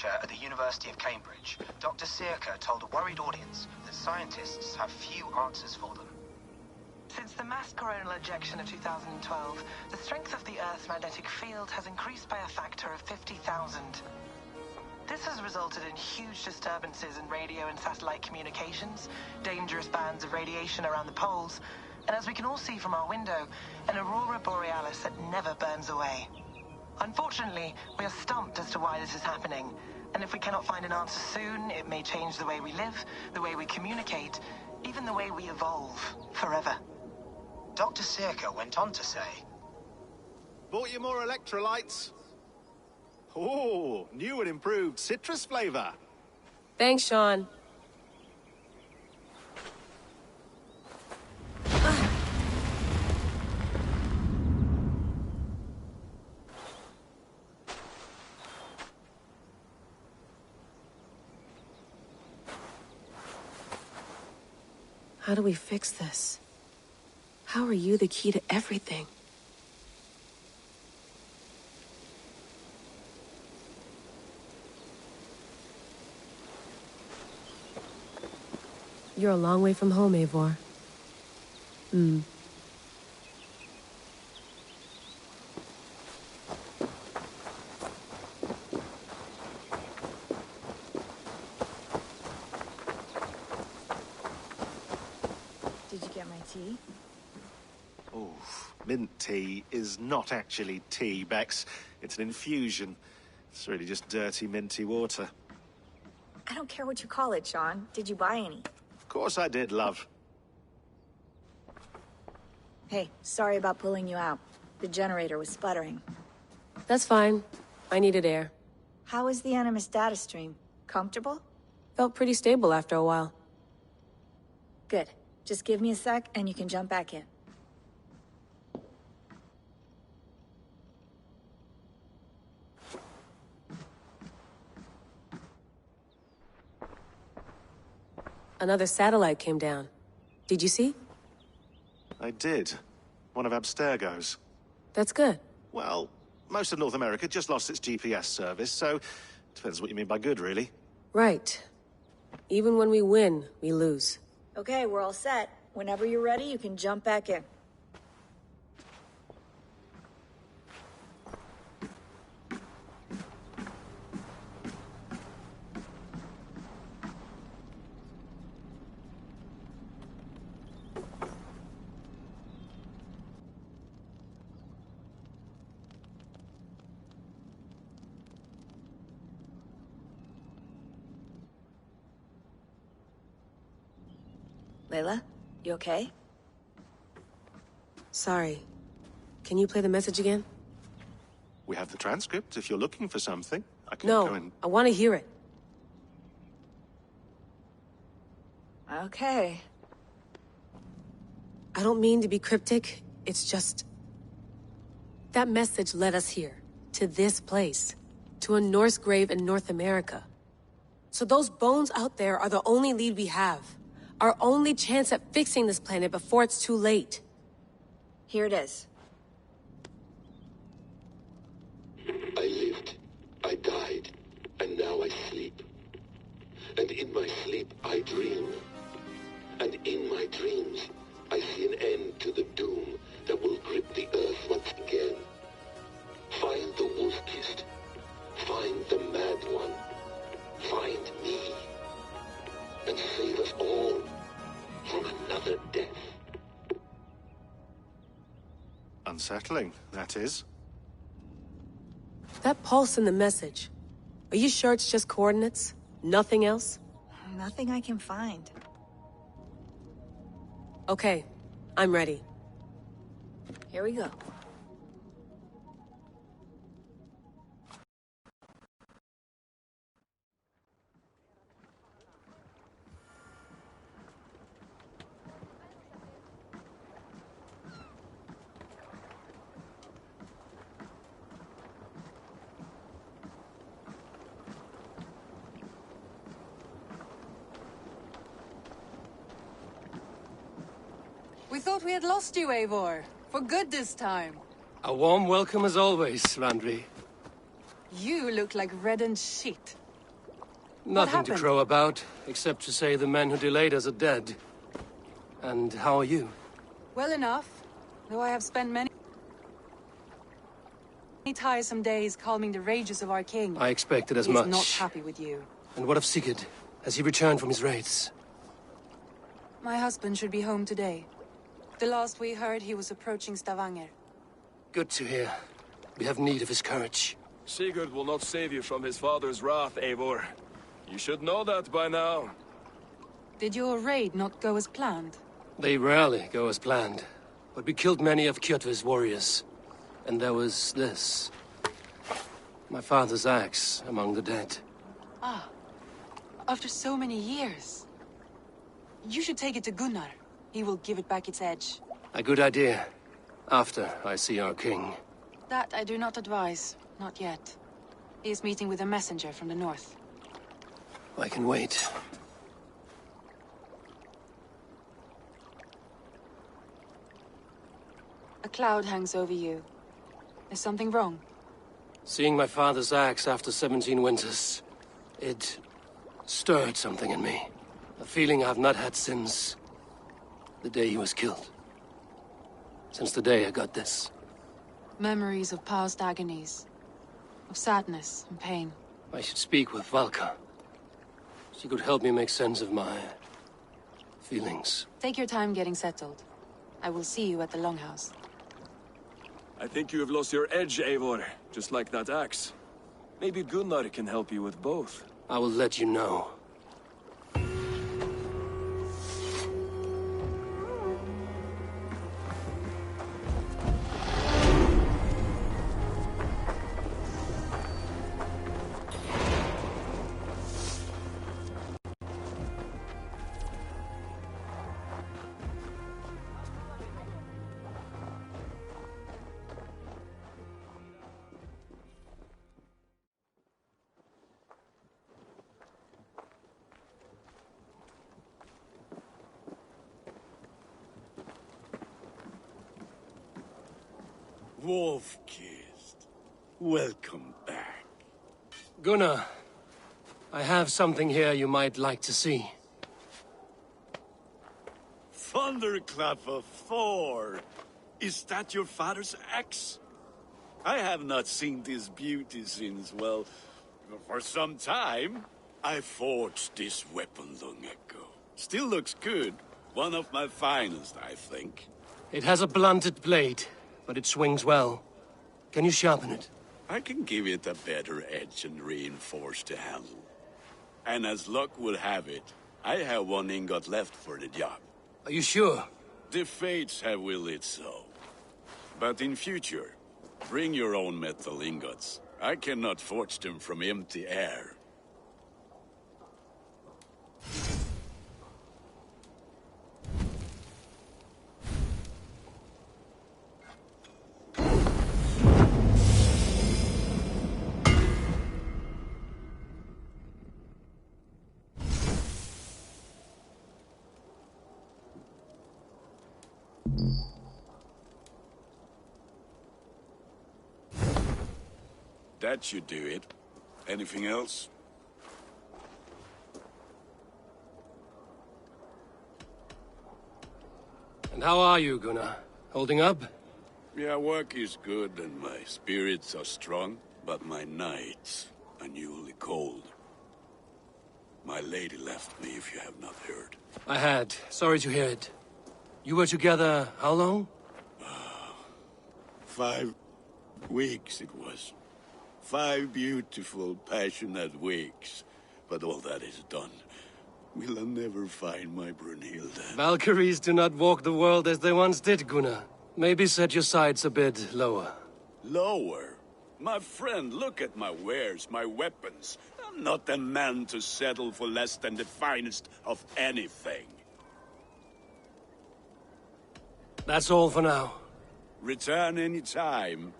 lecture at the University of Cambridge, Dr. Sirka told a worried audience that scientists have few answers for them. Since the mass coronal ejection of 2012, the strength of the Earth's magnetic field has increased by a factor of 50,000. This has resulted in huge disturbances in radio and satellite communications, dangerous bands of radiation around the poles, and as we can all see from our window, an aurora borealis that never burns away. Unfortunately, we are stumped as to why this is happening, and if we cannot find an answer soon, it may change the way we live, the way we communicate, even the way we evolve forever. Dr. Sirka went on to say, "Bought you more electrolytes? Oh, new and improved citrus flavor." Thanks, Sean. How do we fix this? How are you the key to everything? You're a long way from home, Eivor. Did you get my tea? Oh, mint tea is not actually tea, Bex. It's an infusion. It's really just dirty, minty water. I don't care what you call it, Sean. Did you buy any? Of course I did, love. Hey, sorry about pulling you out. The generator was sputtering. That's fine. I needed air. How is the Animus data stream? Comfortable? Felt pretty stable after a while. Good. Just give me a sec and you can jump back in. Another satellite came down. Did you see? I did. One of Abstergo's. That's good. Well, most of North America just lost its GPS service, so depends what you mean by good, really. Right. Even when we win, we lose. Okay, we're all set. Whenever you're ready, you can jump back in. Layla, you okay? Sorry. Can you play the message again? We have the transcript if you're looking for something. I can go No, and... I want to hear it. Okay. I don't mean to be cryptic, it's just... That message led us here, to this place, to a Norse grave in North America. So those bones out there are the only lead we have. Our only chance at fixing this planet before it's too late. Here it is. I lived, I died, and now I sleep. And in my sleep I dream. And in my dreams I see an end to the doom that will grip the earth once again. Find the wolf-kissed. Find the mad one. Find me. And save us all from another death. Unsettling, that is. That pulse in the message. Are you sure it's just coordinates? Nothing else? Nothing I can find. Okay, I'm ready. Here we go. We thought we had lost you, Eivor. For good this time. A warm welcome as always, Randvi. You look like reddened shit. Nothing to happened? crow about, except to say the men who delayed us are dead. And how are you? Well enough, though I have spent many tiresome days calming the rages of our king. I expected as He's much. not happy with you. And what of Sigurd? Has he returned from his raids? My husband should be home today. The last we heard, he was approaching Stavanger. Good to hear. We have need of his courage. Sigurd will not save you from his father's wrath, Eivor. You should know that by now. Did your raid not go as planned? They rarely go as planned. But we killed many of Kjotve's warriors. And there was this. My father's axe among the dead. Ah, after so many years. You should take it to Gunnar. He will give it back its edge. A good idea. After I see our king. That I do not advise. Not yet. He is meeting with a messenger from the north. I can wait. A cloud hangs over you. Is something wrong? Seeing my father's axe after 17 winters, it stirred something in me. A feeling I've not had since the day he was killed. Since the day I got this. Memories of past agonies. Of sadness and pain. I should speak with Valka. She could help me make sense of my feelings. Take your time getting settled. I will see you at the Longhouse. I think you have lost your edge, Eivor, just like that axe. Maybe Gunnar can help you with both. I will let you know. Wolf-kissed. Welcome back. Gunnar, I have something here you might like to see. Thunderclap of Thor! Is that your father's axe? I have not seen this beauty since, well, for some time. I forged this weapon long ago. Still looks good. One of my finest, I think. It has a blunted blade, but it swings well. Can you sharpen it? I can give it a better edge and reinforce the handle. And as luck will have it, I have one ingot left for the job. Are you sure? The fates have willed it so. But in future, bring your own metal ingots. I cannot forge them from empty air. That should do it. Anything else? And how are you, Gunnar? Holding up? Yeah, work is good and my spirits are strong, but my nights are newly cold. My lady left me, if you have not heard. I had. Sorry to hear it. You were together how long? 5 weeks it was. 5 beautiful, passionate weeks. But all that is done. Will I never find my Brunhilde? Valkyries do not walk the world as they once did, Gunnar. Maybe set your sights a bit lower. Lower? My friend, look at my wares, my weapons. I'm not a man to settle for less than the finest of anything. That's all for now. Return any time.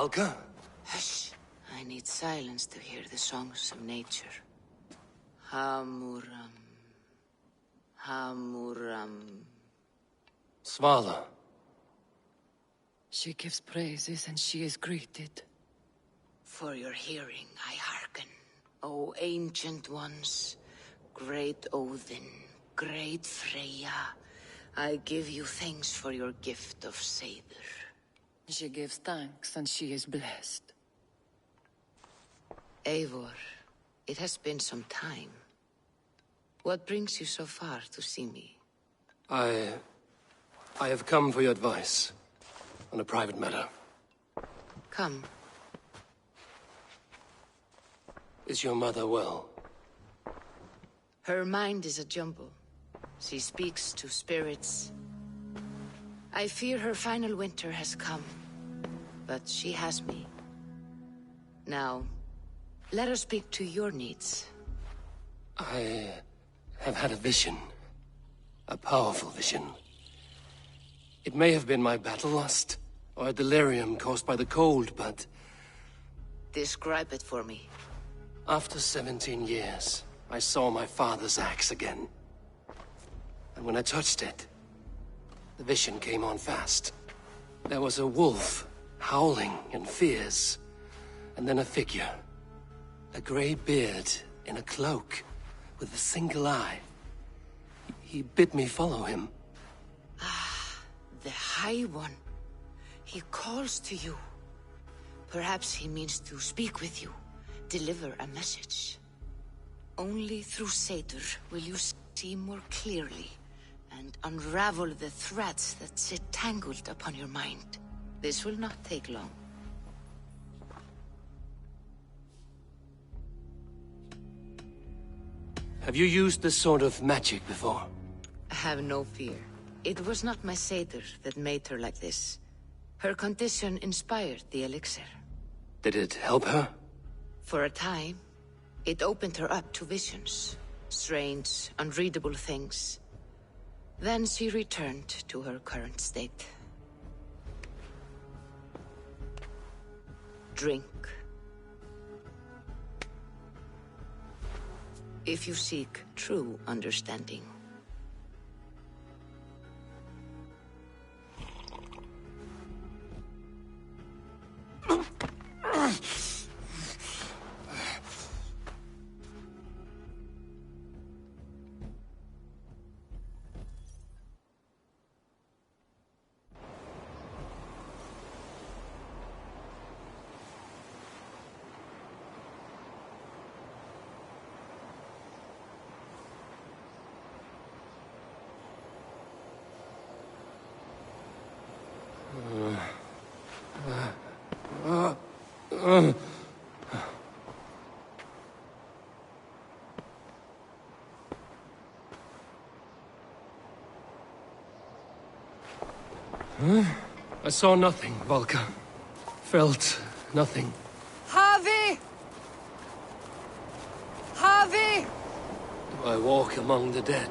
Valka? Hush. I need silence to hear the songs of nature. Hamuram. Hamuram. Svala. She gives praises and she is greeted. For your hearing, I hearken. O ancient ones, great Odin, great Freya, I give you thanks for your gift of Seidr. She gives thanks and she is blessed. Eivor, it has been some time. What brings you so far to see me? I have come for your advice on a private matter. Come. Is your mother well? Her mind is a jumble. She speaks to spirits. I fear her final winter has come, but she has me. Now, let her speak to your needs. I have had a vision. A powerful vision. It may have been my battle lust, or a delirium caused by the cold, but... Describe it for me. After 17 years, I saw my father's axe again. And when I touched it, the vision came on fast. There was a wolf, howling and fierce, and then a figure. A grey beard in a cloak, with a single eye. He bid me follow him. Ah, the High One. He calls to you. Perhaps he means to speak with you, deliver a message. Only through Seidr will you see more clearly and unravel the threads that sit tangled upon your mind. This will not take long. Have you used this sort of magic before? Have no fear. It was not my Seidr that made her like this. Her condition inspired the elixir. Did it help her? For a time, it opened her up to visions. Strange, unreadable things. Then she returned to her current state. Drink. If you seek true understanding. I saw nothing, Valka. Felt nothing. Javi! Javi! Do I walk among the dead?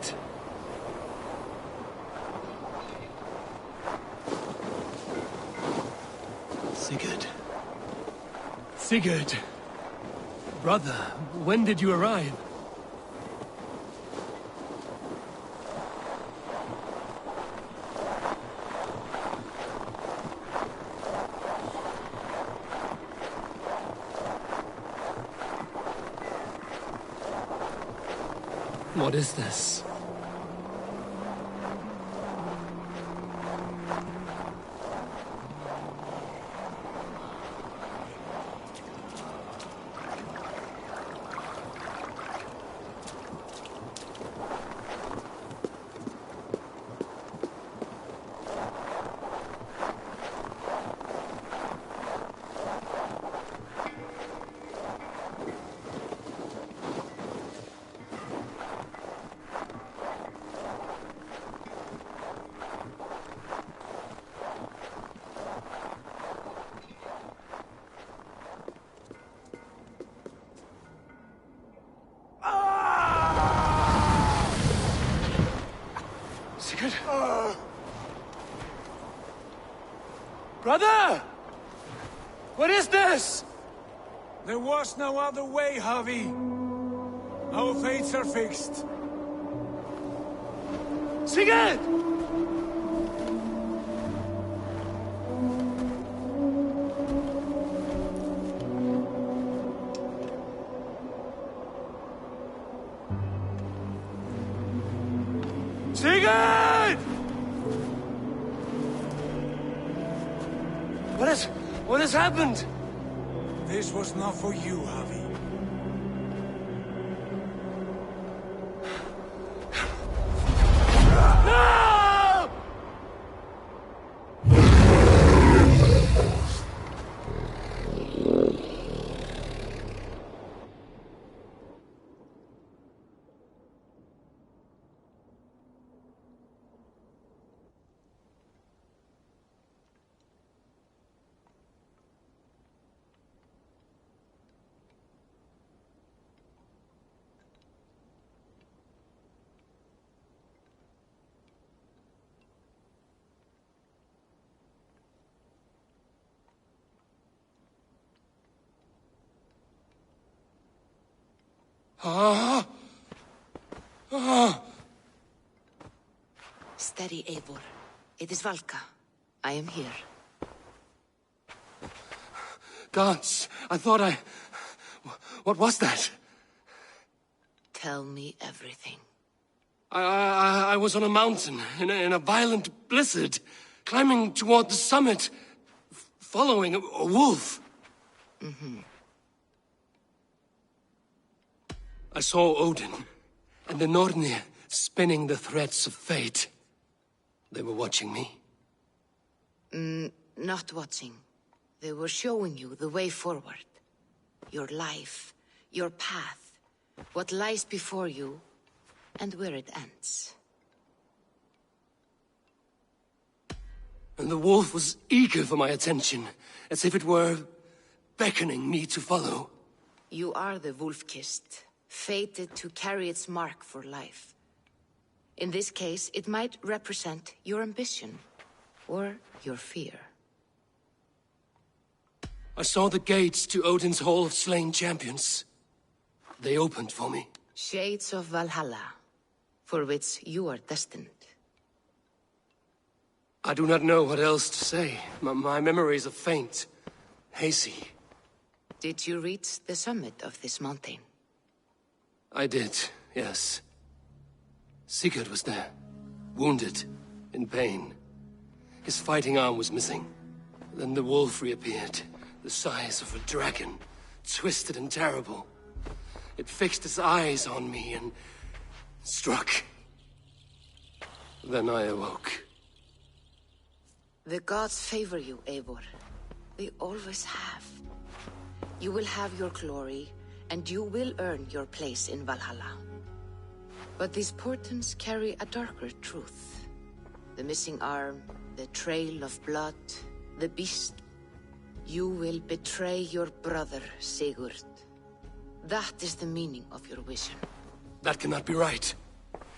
Sigurd. Sigurd! Brother, when did you arrive? What is this? Sigurd? Brother! What is this? There was no other way, Javi. Our fates are fixed. Sigurd! Sigurd! What has happened? This was not for you, Javi. No! Steady, Eivor. It is Valka. I am here. Gods, I thought I... What was that? Tell me everything. I was on a mountain in a violent blizzard, climbing toward the summit, following a wolf. Mm-hmm. I saw Odin and the Nornir spinning the threads of fate. They were watching me. Not watching. They were showing you the way forward. Your life, your path, what lies before you, and where it ends. And the wolf was eager for my attention, as if it were beckoning me to follow. You are the wolf-kissed, fated to carry its mark for life. In this case, it might represent your ambition, or your fear. I saw the gates to Odin's Hall of Slain Champions. They opened for me. Shades of Valhalla, for which you are destined. I do not know what else to say. My memories are faint, hazy. Did you reach the summit of this mountain? I did, yes. Sigurd was there, wounded, in pain. His fighting arm was missing. Then the wolf reappeared, the size of a dragon, twisted and terrible. It fixed its eyes on me and struck. Then I awoke. The gods favor you, Eivor. They always have. You will have your glory, and you will earn your place in Valhalla. But these portents carry a darker truth. The missing arm, the trail of blood, the beast. You will betray your brother, Sigurd. That is the meaning of your vision. That cannot be right.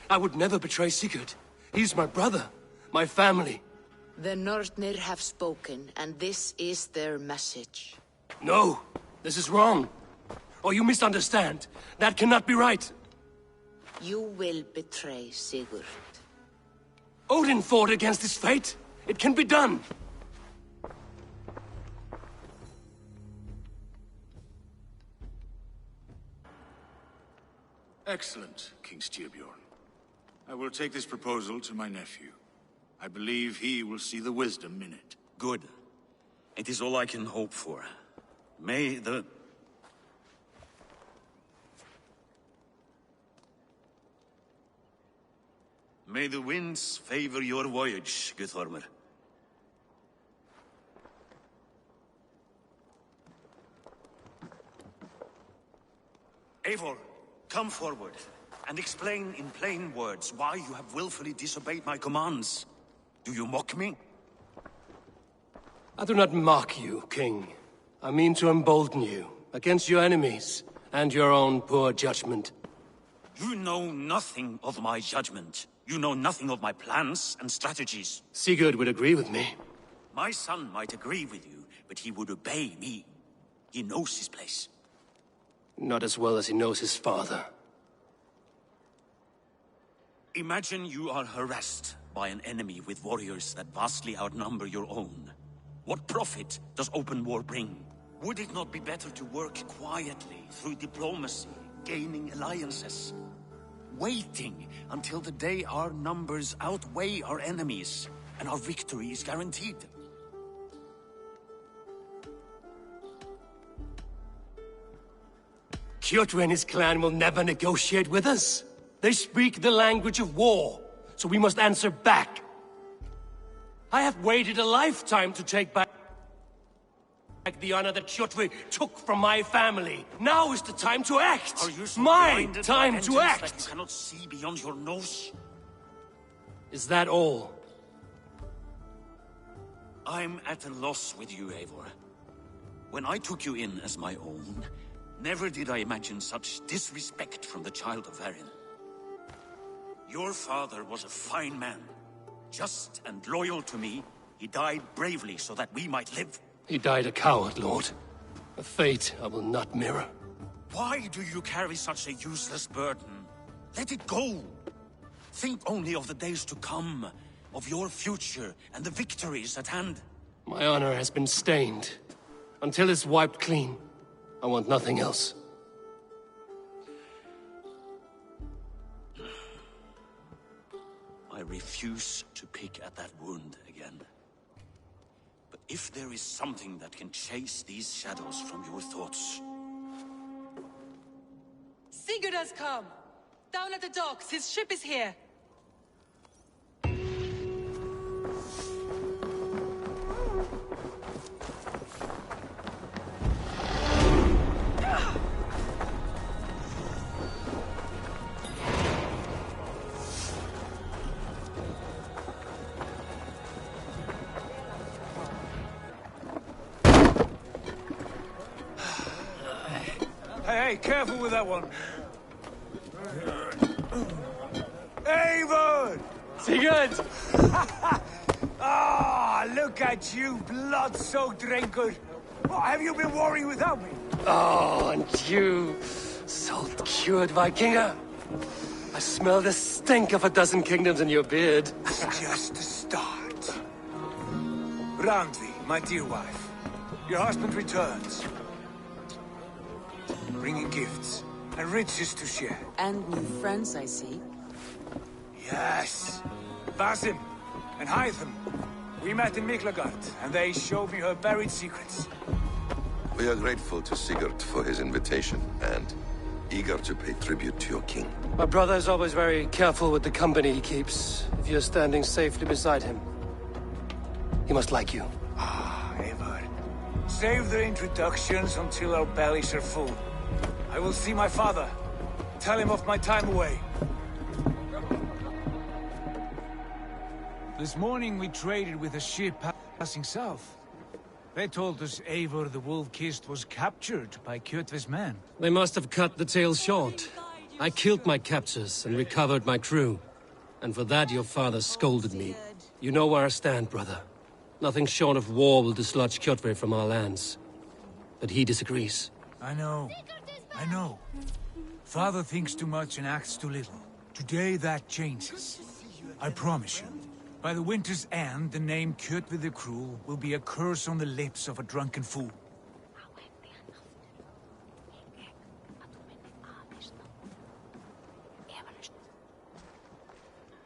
I would never betray Sigurd. He's my brother, my family. The Nornir have spoken, and this is their message. No, this is wrong. Or you misunderstand. That cannot be right. You will betray Sigurd. Odin fought against his fate. It can be done. Excellent, King Styrbjorn. I will take this proposal to my nephew. I believe he will see the wisdom in it. Good. It is all I can hope for. May the winds favor your voyage, Guthormr. Eivor, come forward and explain in plain words why you have willfully disobeyed my commands. Do you mock me? I do not mock you, King. I mean to embolden you against your enemies and your own poor judgment. You know nothing of my judgment. You know nothing of my plans and strategies. Sigurd would agree with me. My son might agree with you, but he would obey me. He knows his place. Not as well as he knows his father. Imagine you are harassed by an enemy with warriors that vastly outnumber your own. What profit does open war bring? Would it not be better to work quietly through diplomacy, gaining alliances? Waiting until the day our numbers outweigh our enemies, and our victory is guaranteed. Kjotve and his clan will never negotiate with us. They speak the language of war, so we must answer back. I have waited a lifetime to take back the honor that Kjotve took from my family. Now is the time to act! Are you so my blinded time by to vengeance act! that you cannot see beyond your nose? Is that all? I'm at a loss with you, Eivor. When I took you in as my own, never did I imagine such disrespect from the child of Varin. Your father was a fine man. Just and loyal to me, he died bravely so that we might live. He died a coward, Lord. A fate I will not mirror. Why do you carry such a useless burden? Let it go! Think only of the days to come, of your future and the victories at hand. My honor has been stained. Until it's wiped clean, I want nothing else. I refuse to pick at that wound again. But if there is something that can chase these shadows from your thoughts... Sigurd has come! Down at the docks, his ship is here! Hey, careful with that one. Eivor! Sigurd! Ah, look at you, blood-soaked drinker. What have you been worrying without me? Oh, and you, salt-cured Vikinger. I smell the stink of a dozen kingdoms in your beard. It's just the start. Randvi, my dear wife, your husband returns. Bringing gifts and riches to share. And new friends, I see. Yes. Vasim and Hytham. We met in Miklagard, and they showed me her buried secrets. We are grateful to Sigurd for his invitation, and eager to pay tribute to your king. My brother is always very careful with the company he keeps. If you're standing safely beside him, he must like you. Ah, Eivor. Save their introductions until our bellies are full. I will see my father. Tell him of my time away. This morning we traded with a ship passing south. They told us Eivor the Wolf-Kissed was captured by Kjotve's men. They must have cut the tale short. I killed my captors and recovered my crew. And for that your father scolded me. You know where I stand, brother. Nothing short of war will dislodge Kjotve from our lands. But he disagrees. I know. Father thinks too much and acts too little. Today that changes. I promise you. By the winter's end, the name Kjotve the Cruel will be a curse on the lips of a drunken fool.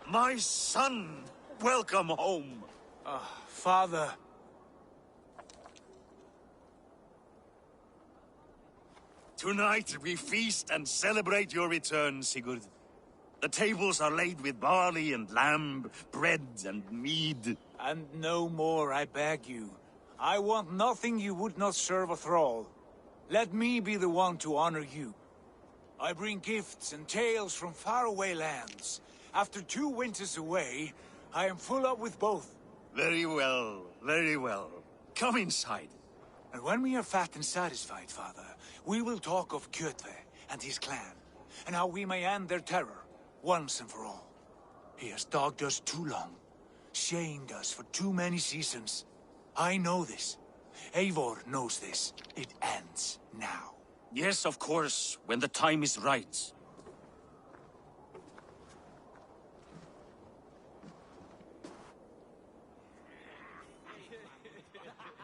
My son! Welcome home! Father. Tonight we feast and celebrate your return, Sigurd. The tables are laid with barley and lamb, bread and mead. And no more, I beg you. I want nothing you would not serve a thrall. Let me be the one to honor you. I bring gifts and tales from faraway lands. After 2 winters away, I am full up with both. Very well, very well. Come inside. And when we are fat and satisfied, Father, we will talk of Kjotve and his clan, and how we may end their terror, once and for all. He has dogged us too long, shamed us for too many seasons. I know this, Eivor knows this. It ends now. Yes, of course, when the time is right.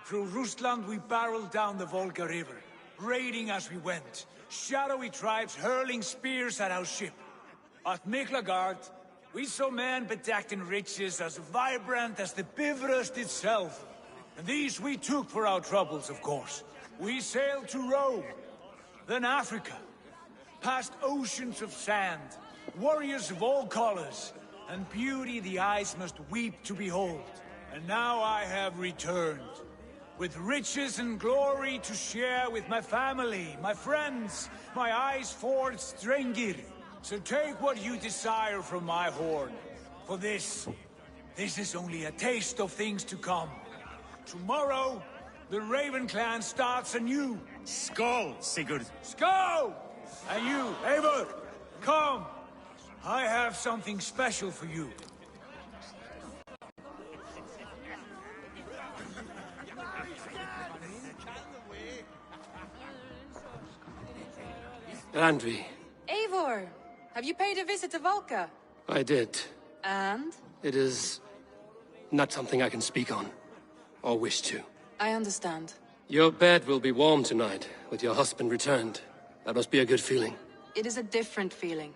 Through Rusland we barreled down the Volga River, raiding as we went. Shadowy tribes hurling spears at our ship. At Miklagard, we saw men bedecked in riches as vibrant as the Bifrost itself. And these we took for our troubles, of course. We sailed to Rome, then Africa, past oceans of sand, warriors of all colors, and beauty the eyes must weep to behold. And now I have returned, with riches and glory to share with my family, my friends, my eyes-forged Strengir. So take what you desire from my horn. For this is only a taste of things to come. Tomorrow, the Raven clan starts anew. Skål, Sigurd! Skål! And you, Eivor, come! I have something special for you. Andri, Eivor, have you paid a visit to Valka? I did. And? It is not something I can speak on, or wish to. I understand. Your bed will be warm tonight, with your husband returned. That must be a good feeling. It is a different feeling.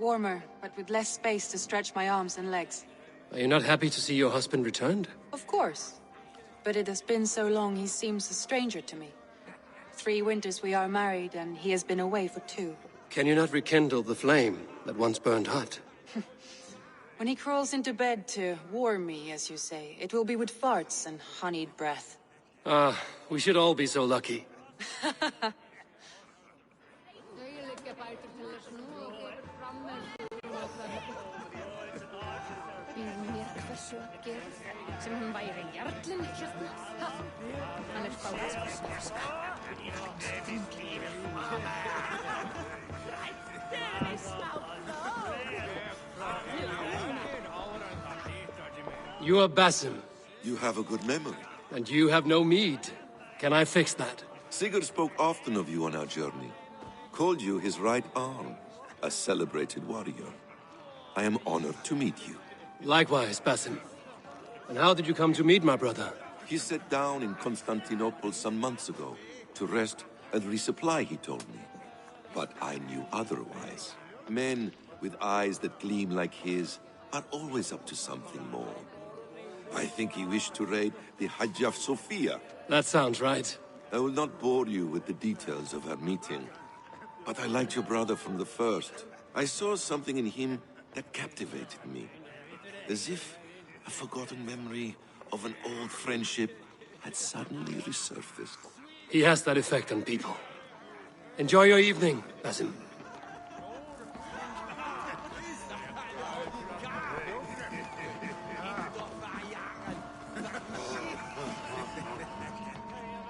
Warmer, but with less space to stretch my arms and legs. Are you not happy to see your husband returned? Of course. But it has been so long he seems a stranger to me. 3 winters we are married, and he has been away for 2. Can you not rekindle the flame that once burned hot? When he crawls into bed to warm me, as you say, it will be with farts and honeyed breath. Ah, we should all be so lucky. You are Basim. You have a good memory. And you have no mead. Can I fix that? Sigurd spoke often of you on our journey. Called you his right arm, a celebrated warrior. I am honored to meet you. Likewise, Basim. And how did you come to meet my brother? He sat down in Constantinople some months ago to rest and resupply, he told me. But I knew otherwise. Men with eyes that gleam like his are always up to something more. I think he wished to raid the Hagia Sophia. That sounds right. I will not bore you with the details of our meeting. But I liked your brother from the first. I saw something in him that captivated me. As if a forgotten memory of an old friendship had suddenly resurfaced. He has that effect on people. Enjoy your evening, Basim.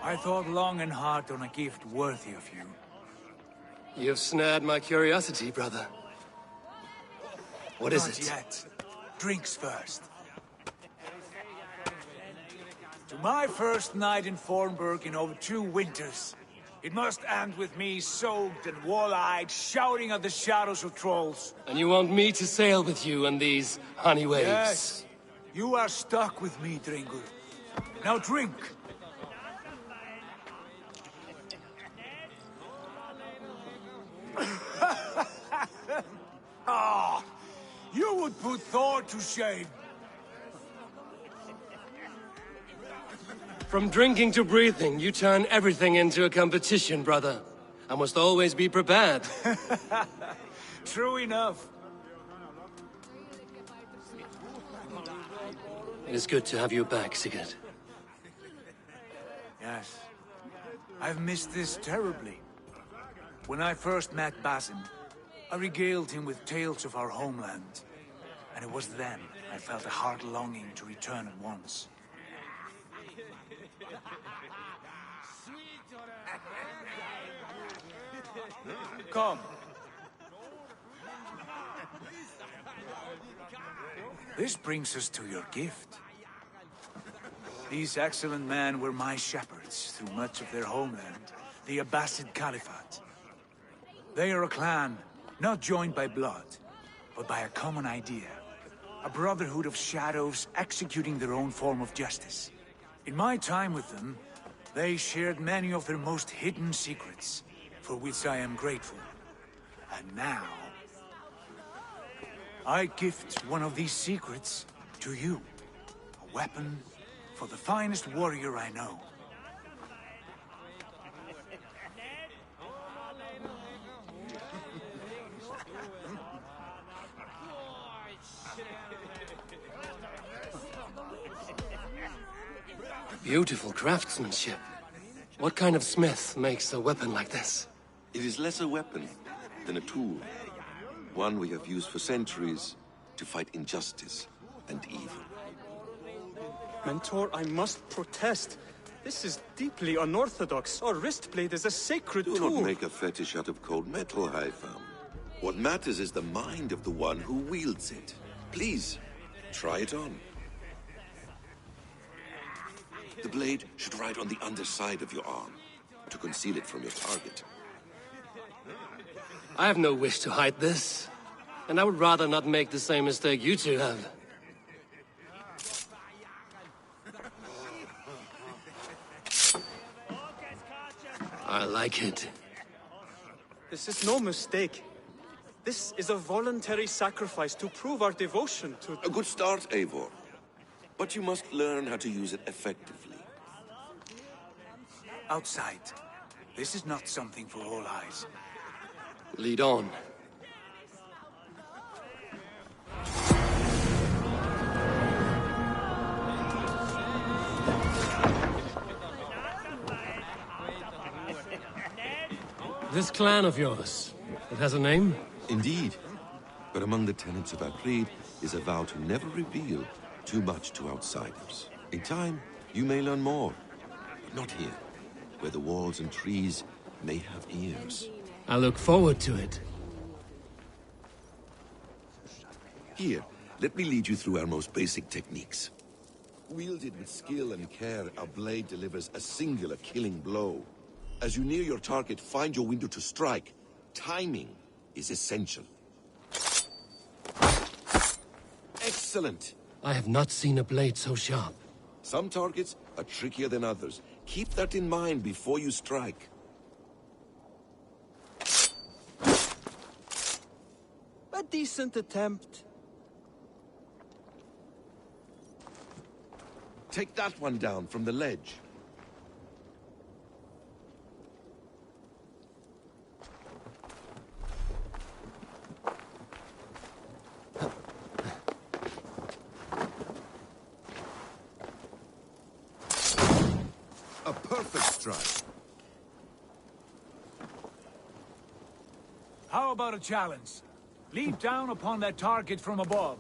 I thought long and hard on a gift worthy of you. You've snared my curiosity, brother. What is it? Not yet. Drinks first. To my first night in Fornburg in over 2 winters. It must end with me soaked and wall-eyed, shouting at the shadows of trolls. And you want me to sail with you on these honey waves? Yes. You are stuck with me, Dringur. Now drink. Ah, you would put Thor to shame. From drinking to breathing, you turn everything into a competition, brother. I must always be prepared. True enough. It is good to have you back, Sigurd. Yes. I've missed this terribly. When I first met Basim, I regaled him with tales of our homeland. And it was then I felt a heart longing to return at once. Come. This brings us to your gift. These excellent men were my shepherds through much of their homeland, the Abbasid Caliphate. They are a clan, not joined by blood, but by a common idea. A brotherhood of shadows executing their own form of justice. In my time with them, they shared many of their most hidden secrets, for which I am grateful. And now, I gift one of these secrets to you. A weapon for the finest warrior I know. Beautiful craftsmanship. What kind of smith makes a weapon like this? It is less a weapon than a tool. One we have used for centuries to fight injustice and evil. Mentor, I must protest. This is deeply unorthodox. Our wrist blade is a sacred tool. Do not make a fetish out of cold metal, Haitham. What matters is the mind of the one who wields it. Please, try it on. The blade should ride on the underside of your arm, to conceal it from your target. I have no wish to hide this, and I would rather not make the same mistake you two have. I like it. This is no mistake. This is a voluntary sacrifice to prove our devotion to... A good start, Eivor. But you must learn how to use it effectively. Outside. This is not something for all eyes. Lead on. This clan of yours, it has a name? Indeed. But among the tenets of our creed is a vow to never reveal too much to outsiders. In time, you may learn more. But not here, where the walls and trees may have ears. I look forward to it. Here, let me lead you through our most basic techniques. Wielded with skill and care, our blade delivers a singular killing blow. As you near your target, find your window to strike. Timing is essential. Excellent! I have not seen a blade so sharp. Some targets are trickier than others. Keep that in mind before you strike. A decent attempt. Take that one down from the ledge. A perfect strike. How about a challenge? Leap down upon that target from above.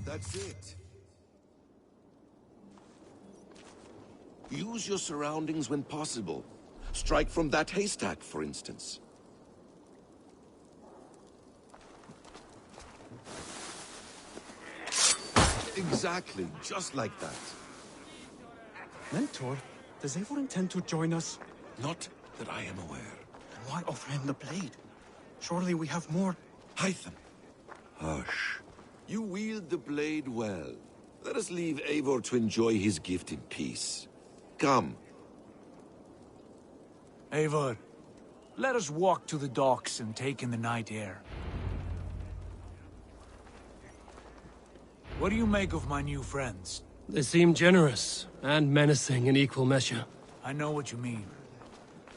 That's it. Use your surroundings when possible. Strike from that haystack, for instance. Exactly, just like that. Mentor, does Eivor intend to join us? Not that I am aware. Then why offer him the blade? Surely we have more... Hytham. Hush. You wield the blade well. Let us leave Eivor to enjoy his gift in peace. Come. Eivor, let us walk to the docks and take in the night air. What do you make of my new friends? They seem generous and menacing in equal measure. I know what you mean.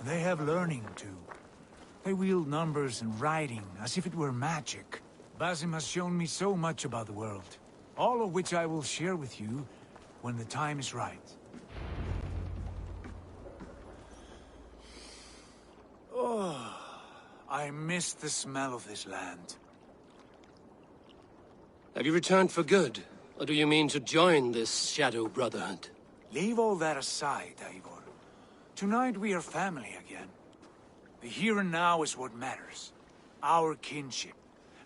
They have learning, too. They wield numbers and writing as if it were magic. Basim has shown me so much about the world, all of which I will share with you when the time is right. Oh, I miss the smell of this land. Have you returned for good? Or do you mean to join this Shadow Brotherhood? Leave all that aside, Eivor. Tonight we are family again. The here and now is what matters. Our kinship,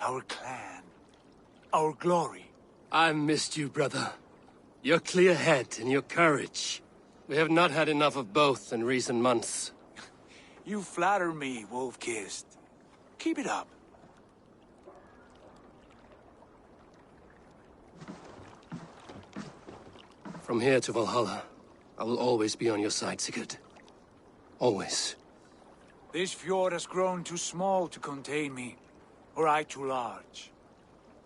our clan, our glory. I missed you, brother. Your clear head and your courage. We have not had enough of both in recent months. You flatter me, Wolf-Kissed. Keep it up. From here to Valhalla, I will always be on your side, Sigurd. Always. This fjord has grown too small to contain me, or I too large.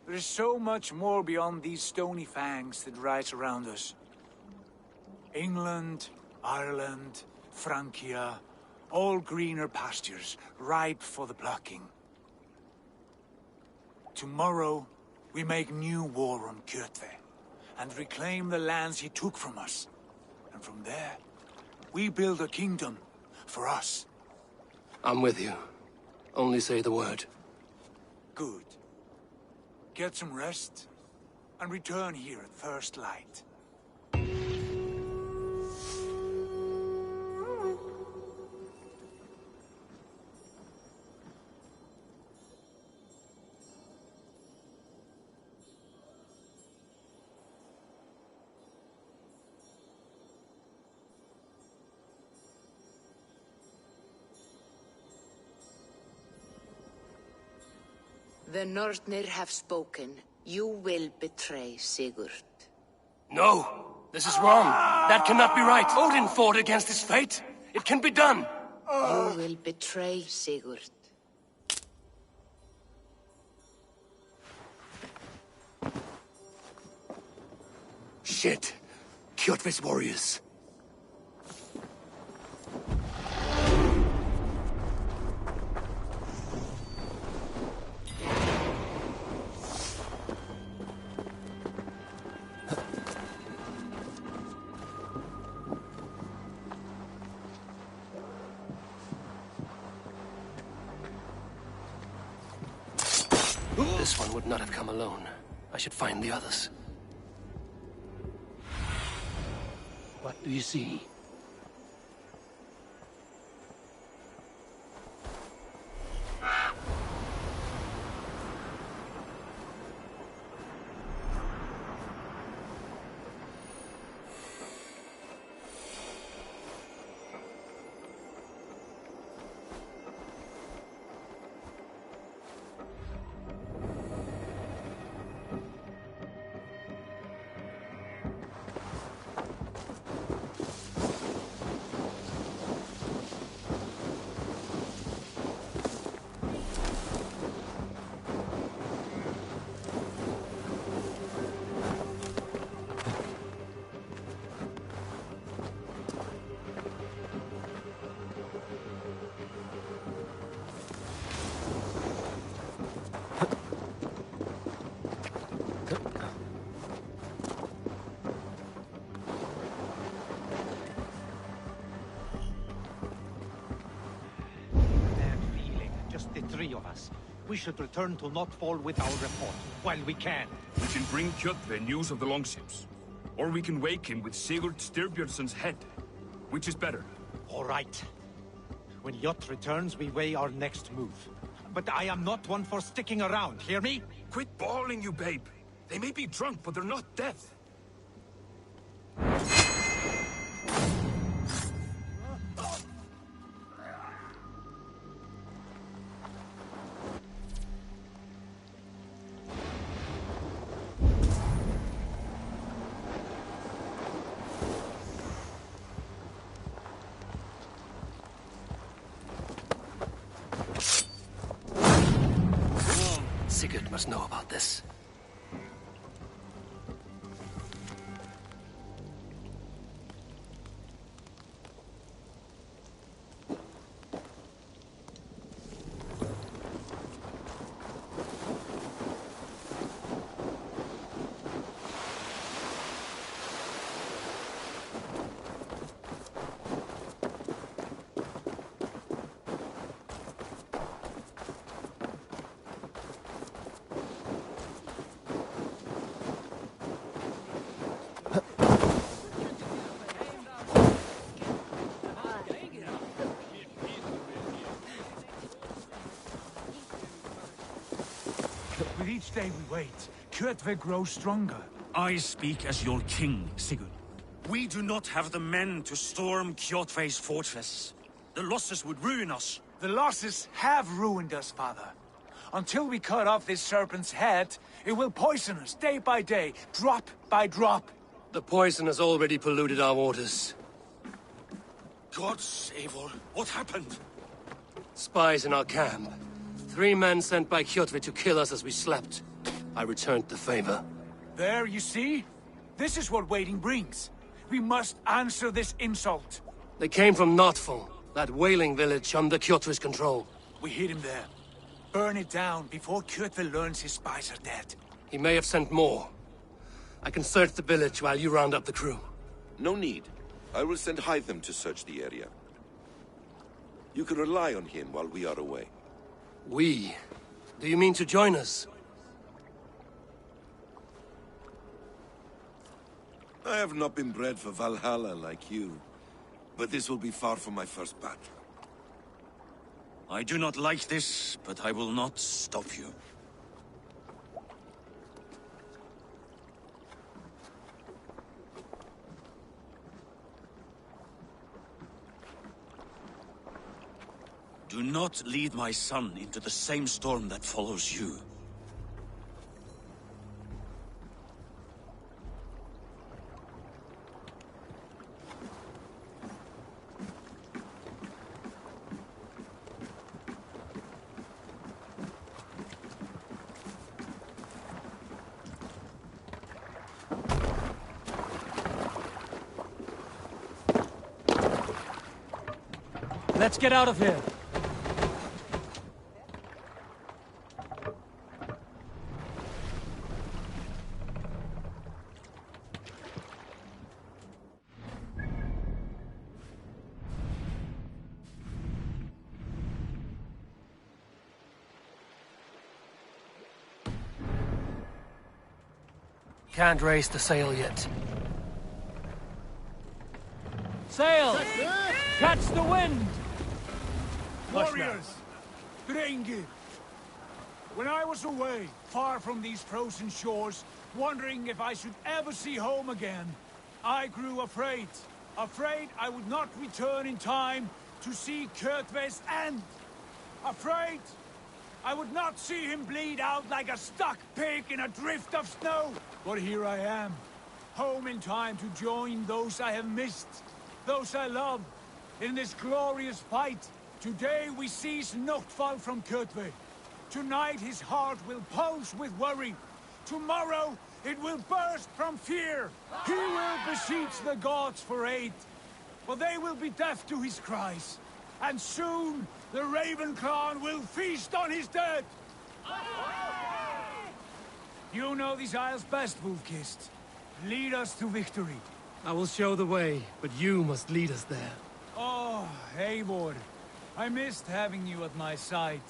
There is so much more beyond these stony fangs that rise around us. England, Ireland, Francia, all greener pastures, ripe for the plucking. Tomorrow, we make new war on Kjotve, and reclaim the lands he took from us. And from there, we build a kingdom for us. I'm with you. Only say the word. Good. Get some rest, and return here at first light. The Nornir have spoken. You will betray Sigurd. No! This is wrong! That cannot be right! Odin fought against his fate! It can be done! You will betray Sigurd. Shit! Kjotve's warriors. This one would not have come alone. I should find the others. What do you see? Three of us. We should return to Notfall with our report, while we can. We can bring Kjotve news of the longships. Or we can wake him with Sigurd Styrbjörnsson's head. Which is better? All right. When Jot returns, we weigh our next move. But I am not one for sticking around, hear me? Quit bawling, you babe. They may be drunk, but they're not dead. Sigurd must know about this. With each day we wait, Kjotve grows stronger. I speak as your king, Sigurd. We do not have the men to storm Kjotve's fortress. The losses would ruin us. The losses have ruined us, father. Until we cut off this serpent's head, it will poison us day by day, drop by drop. The poison has already polluted our waters. Gods, Eivor, what happened? Spies in our camp. 3 men sent by Kjotve to kill us as we slept. I returned the favor. There, you see? This is what waiting brings. We must answer this insult. They came from Notful, that whaling village under Kjotve's control. We hid him there. Burn it down before Kjotve learns his spies are dead. He may have sent more. I can search the village while you round up the crew. No need. I will send Hytham to search the area. You can rely on him while we are away. We? Do you mean to join us? I have not been bred for Valhalla like you, but this will be far from my first battle. I do not like this, but I will not stop you. Do not lead my son into the same storm that follows you. Let's get out of here. Can't raise the sail yet. Sail! Catch the wind! Warriors! Drengir! When I was away, far from these frozen shores, wondering if I should ever see home again, I grew afraid. Afraid I would not return in time to see Kjotve's end. Afraid I would not see him bleed out like a stuck pig in a drift of snow. But here I am, home in time to join those I have missed, those I love, in this glorious fight. Today we seize Notfall from Kjotve. Tonight his heart will pulse with worry. Tomorrow it will burst from fear. He will beseech the gods for aid, but they will be deaf to his cries. And soon the Raven clan will feast on his dead. You know these isles best, Wolf-Kissed. Lead us to victory. I will show the way, but you must lead us there. Oh, Eivor. I missed having you at my side.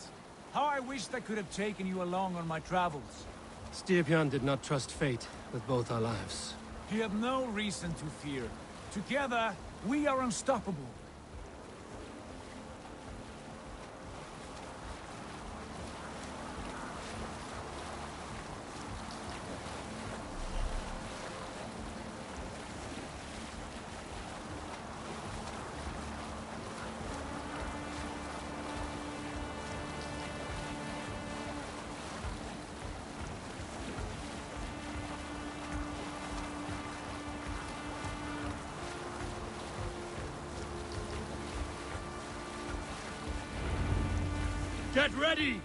How I wished I could have taken you along on my travels. Styrbjörn did not trust fate with both our lives. He had no reason to fear. Together, we are unstoppable. Get ready!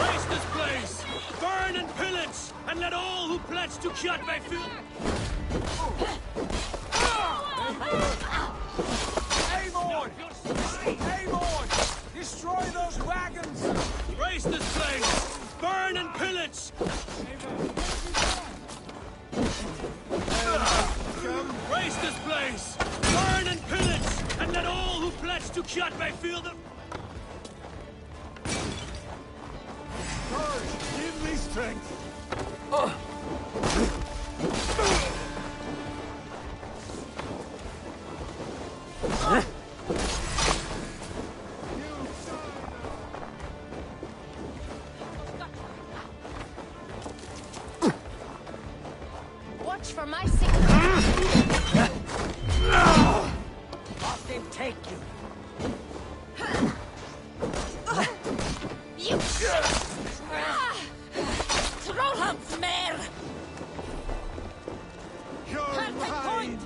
Raise this place! Burn and pillage! And let all who pledge to Kjotve feel... Eivor! Eivor! Destroy those wagons! Raise this place! Burn and pillage! Raise this place! Burn and pillage! And let all who pledge to Kjotve feel the... Courage! Give me strength! Watch for my signal. Off they take you. You Trollhamnsmare! You're mine!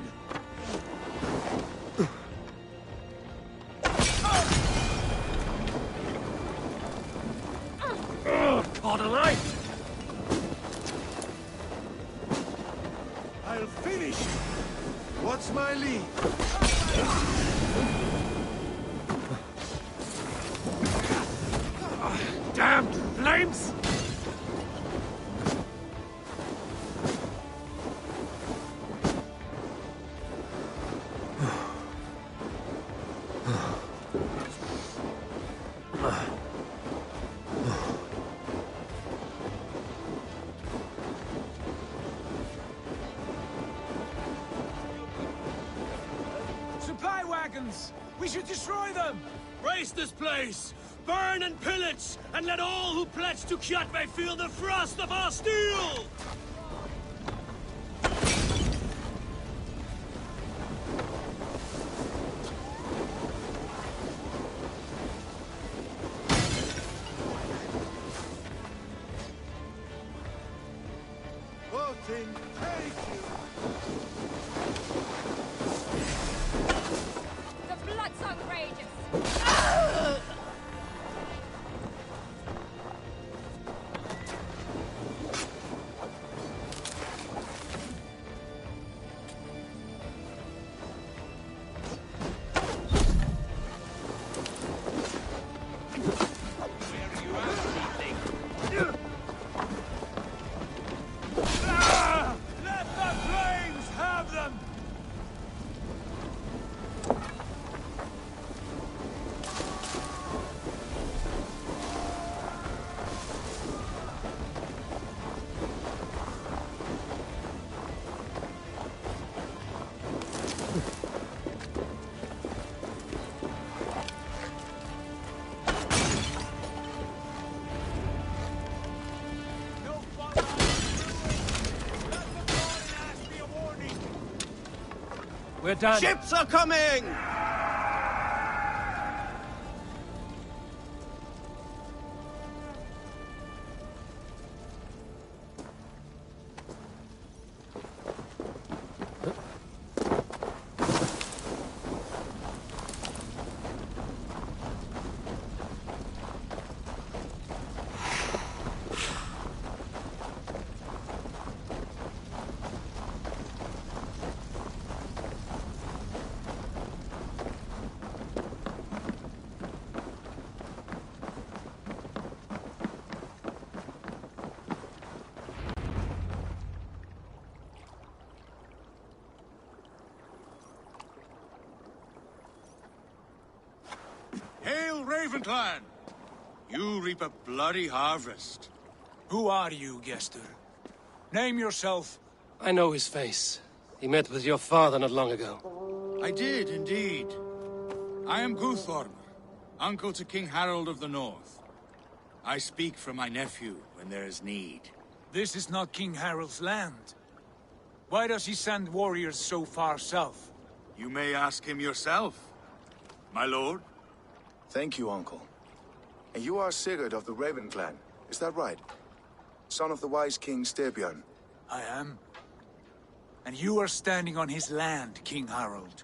Caught alive! I'll finish you! What's my lead? Damn flames! Supply wagons! We should destroy them! Raise this place! Burn and pillage! And let all who pledge to Kjotve feel the frost of our steel! Voting, take you! The blood song rages. Let the flames have them! We're done. Ships are coming! Hail, Ravenclan! You reap a bloody harvest. Who are you, Gester? Name yourself. I know his face. He met with your father not long ago. I did, indeed. I am Guthorm, uncle to King Harold of the North. I speak for my nephew when there is need. This is not King Harold's land. Why does he send warriors so far south? You may ask him yourself, my lord. Thank you, uncle. And you are Sigurd of the Raven clan, is that right? Son of the wise King Styrbjörn. I am. And you are standing on his land, King Harold.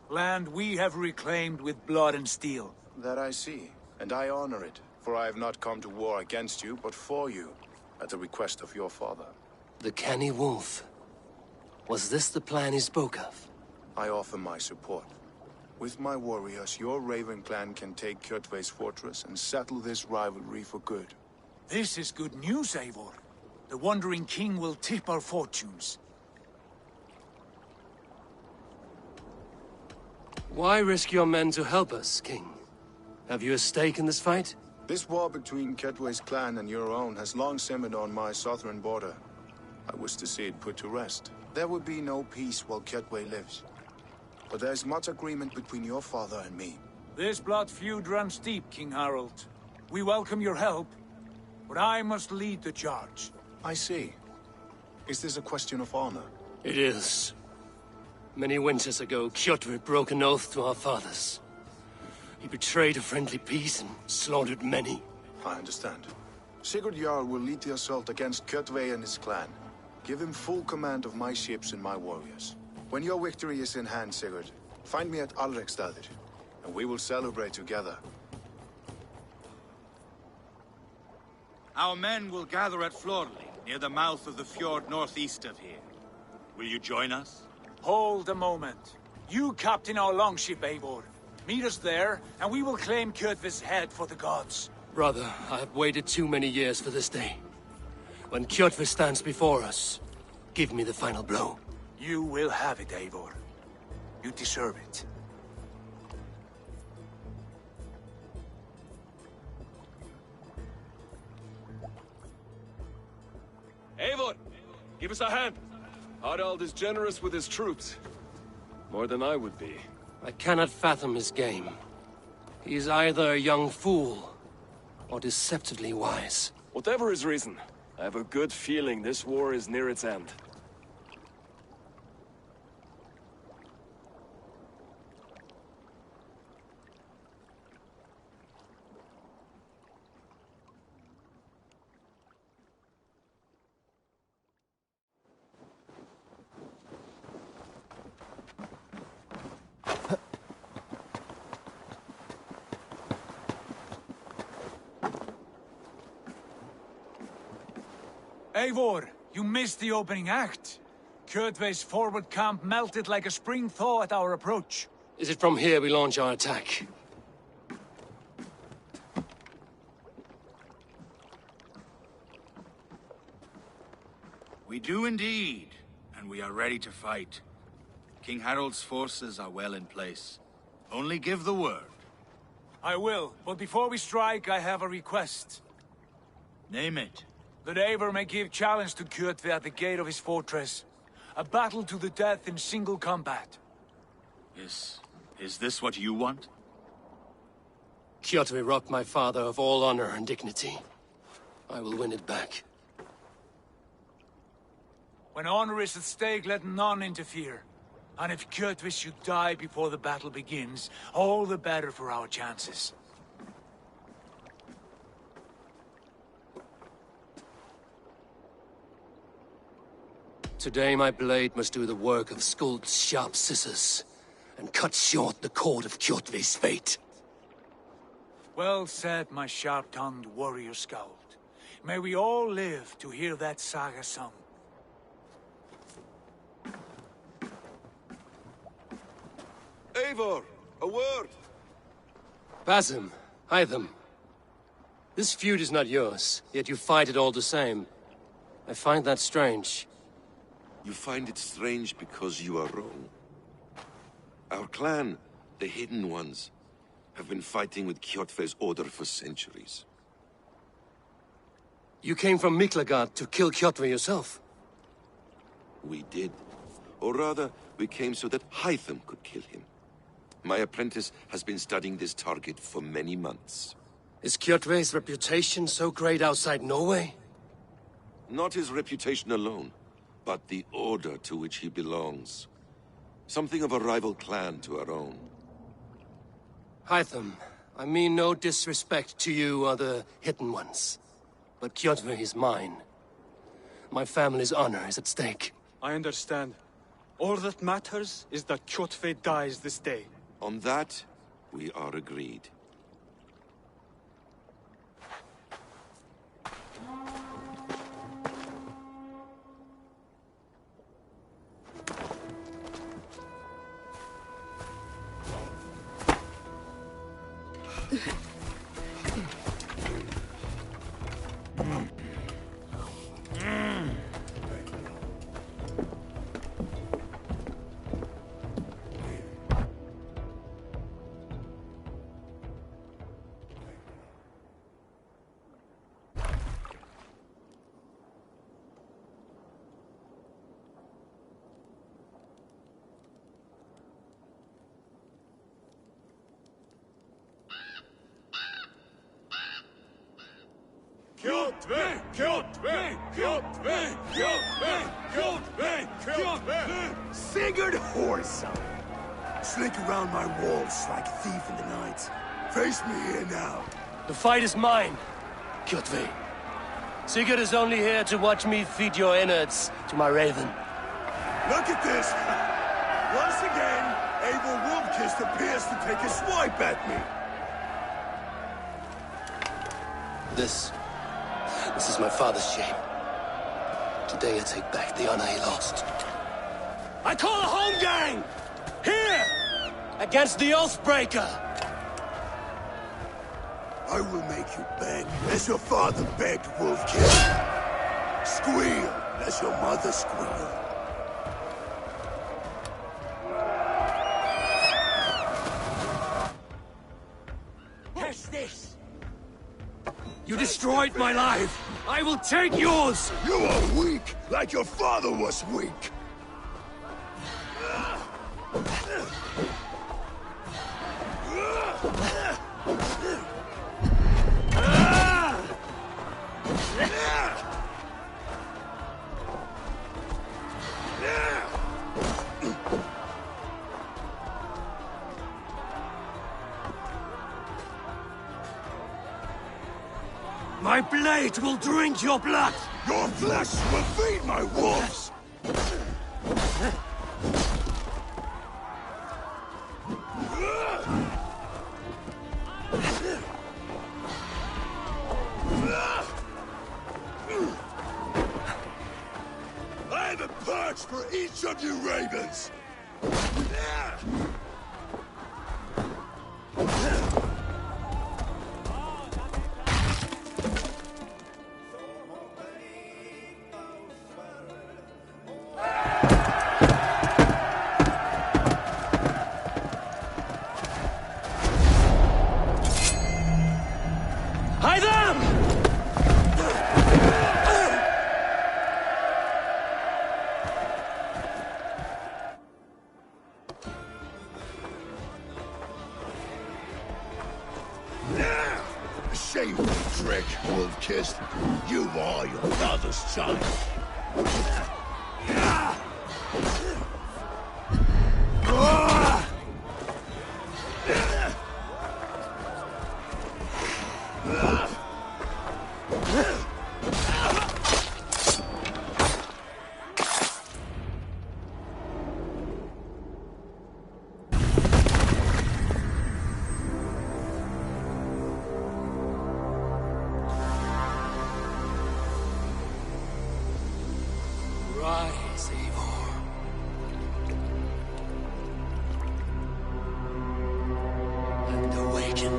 Land we have reclaimed with blood and steel. That I see, and I honor it, for I have not come to war against you, but for you, at the request of your father. The canny wolf. Was this the plan he spoke of? I offer my support. With my warriors, your Raven clan can take Kjotve's fortress and settle this rivalry for good. This is good news, Eivor. The Wandering King will tip our fortunes. Why risk your men to help us, King? Have you a stake in this fight? This war between Kjotve's clan and your own has long simmered on my southern border. I wish to see it put to rest. There would be no peace while Kjotve lives. but there's much agreement between your father and me. This blood feud runs deep, King Harold. We welcome your help, but I must lead the charge. I see. Is this a question of honor? It is. Many winters ago, Kjotve broke an oath to our fathers. He betrayed a friendly peace and slaughtered many. I understand. Sigurd Jarl will lead the assault against Kjotve and his clan. Give him full command of my ships and my warriors. When your victory is in hand, Sigurd, find me at Alrekstadir, and we will celebrate together. Our men will gather at Florley, near the mouth of the fjord northeast of here. Will you join us? Hold a moment. You captain our longship, Eivor. Meet us there, and we will claim Kjotve's head for the gods. Brother, I have waited too many years for this day. When Kjotve stands before us, give me the final blow. You will have it, Eivor. You deserve it. Eivor, give us a hand. Harald is generous with his troops. More than I would be. I cannot fathom his game. He is either a young fool, or deceptively wise. Whatever his reason, I have a good feeling this war is near its end. Eivor, you missed the opening act. Kjotve's forward camp melted like a spring thaw at our approach. Is it from here we launch our attack? We do indeed, and we are ready to fight. King Harold's forces are well in place. Only give the word. I will, but before we strike, I have a request. Name it. That Eivor may give challenge to Kjotve at the gate of his fortress. A battle to the death in single combat. Is this what you want? Kjotve robbed my father of all honor and dignity. I will win it back. When honor is at stake, let none interfere. And if Kjotve should die before the battle begins, all the better for our chances. Today my blade must do the work of Skuld's sharp scissors, and cut short the cord of Kjotve's fate. Well said, my sharp-tongued warrior Skald. May we all live to hear that saga sung. Eivor, a word! Basim, Hytham. This feud is not yours, yet you fight it all the same. I find that strange. You find it strange because you are wrong. Our clan, the Hidden Ones, have been fighting with Kjotve's order for centuries. You came from Miklagard to kill Kjotve yourself? We did. Or rather, we came so that Hytham could kill him. My apprentice has been studying this target for many months. Is Kjotve's reputation so great outside Norway? Not his reputation alone, but the order to which he belongs. Something of a rival clan to our own. Hytham, I mean no disrespect to you or the Hidden Ones. But Kjotve is mine. My family's honor is at stake. I understand. All that matters is that Kjotve dies this day. On that, we are agreed. Sigurd Horsa! Slink around my walls like a thief in the night. Face me here now. The fight is mine, Kjotve. Sigurd is only here to watch me feed your innards to my raven. Look at this! Once again, Eivor Wolfkist appears to take a swipe at me. This is my father's shame. Today I take back the honor he lost. I call a home gang! Here! Against the Oathbreaker! I will make you beg, as your father begged, Wolfkist. Squeal, as your mother squealed. Catch this! You destroyed my life! I will take yours! You are weak, like your father was weak! My blade will drink your blood! Your flesh will feed my wolves! I have a perch for each of you ravens! Hide them! A shameful trick, Wolfkist. You are your father's child. Rise, Eivor. And awaken.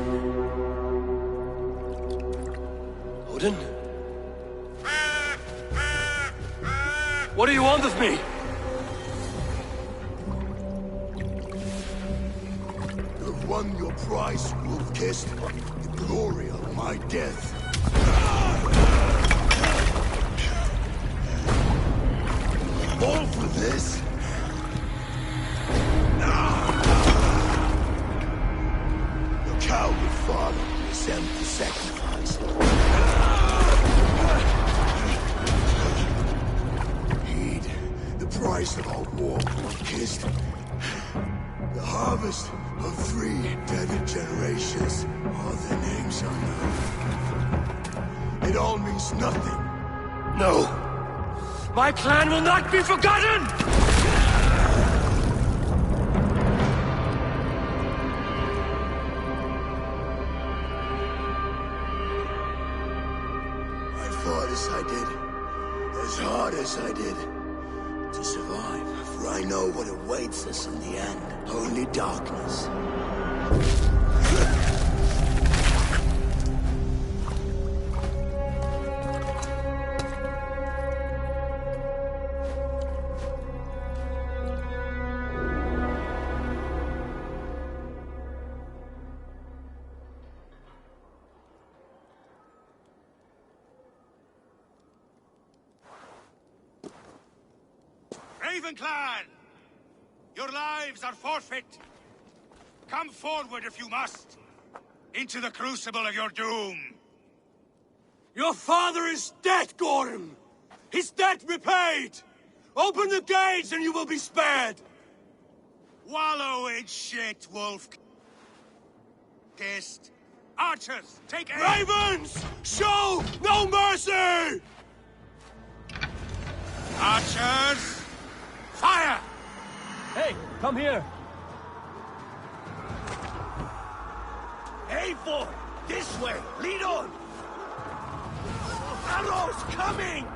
Odin? What do you want of me? You have won your prize, Wolfkist. The glory of my death. All for this? Your coward father is empty sacrifice. Heed the price of our war, Wolfkist. The harvest of 3 dead generations. All their names unknown. It all means nothing. No. My clan will not be forgotten! I fought as I did, as hard as I did, to survive. For I know what awaits us in the end. Only darkness. Raven Clan! Your lives are forfeit! Come forward if you must, into the crucible of your doom! Your father is dead, Gorham! His debt repaid! Open the gates and you will be spared! Wallow in shit, wolf. Kissed. Archers, take aim! Ravens! Show no mercy! Archers! Fire! Hey, come here! Eivor! This way! Lead on! Arrows coming!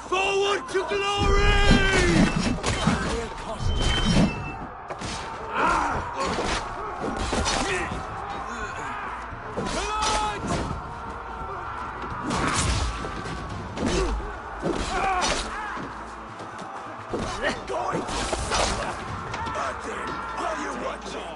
Forward to glory! Going to suffer! Martin, are you watching?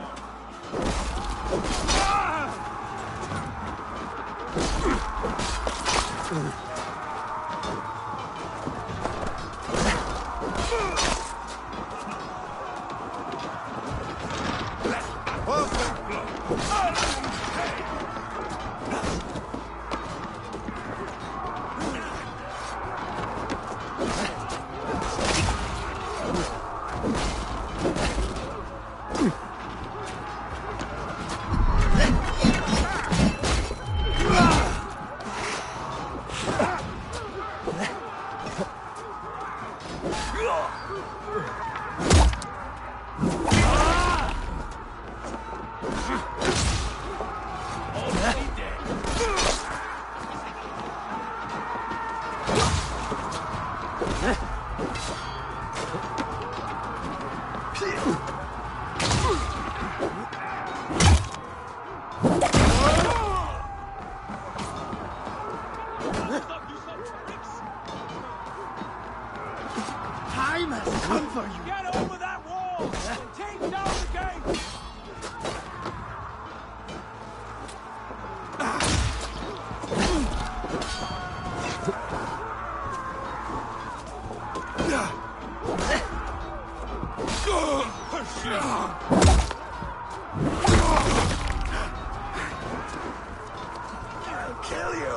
Time has come for you! Get over that wall! And take down the gate! I'll kill you!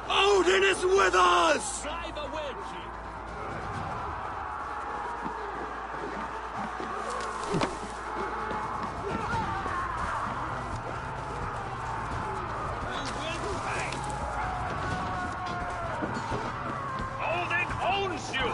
Odin is with us! Drive a wedge! Odin owns you!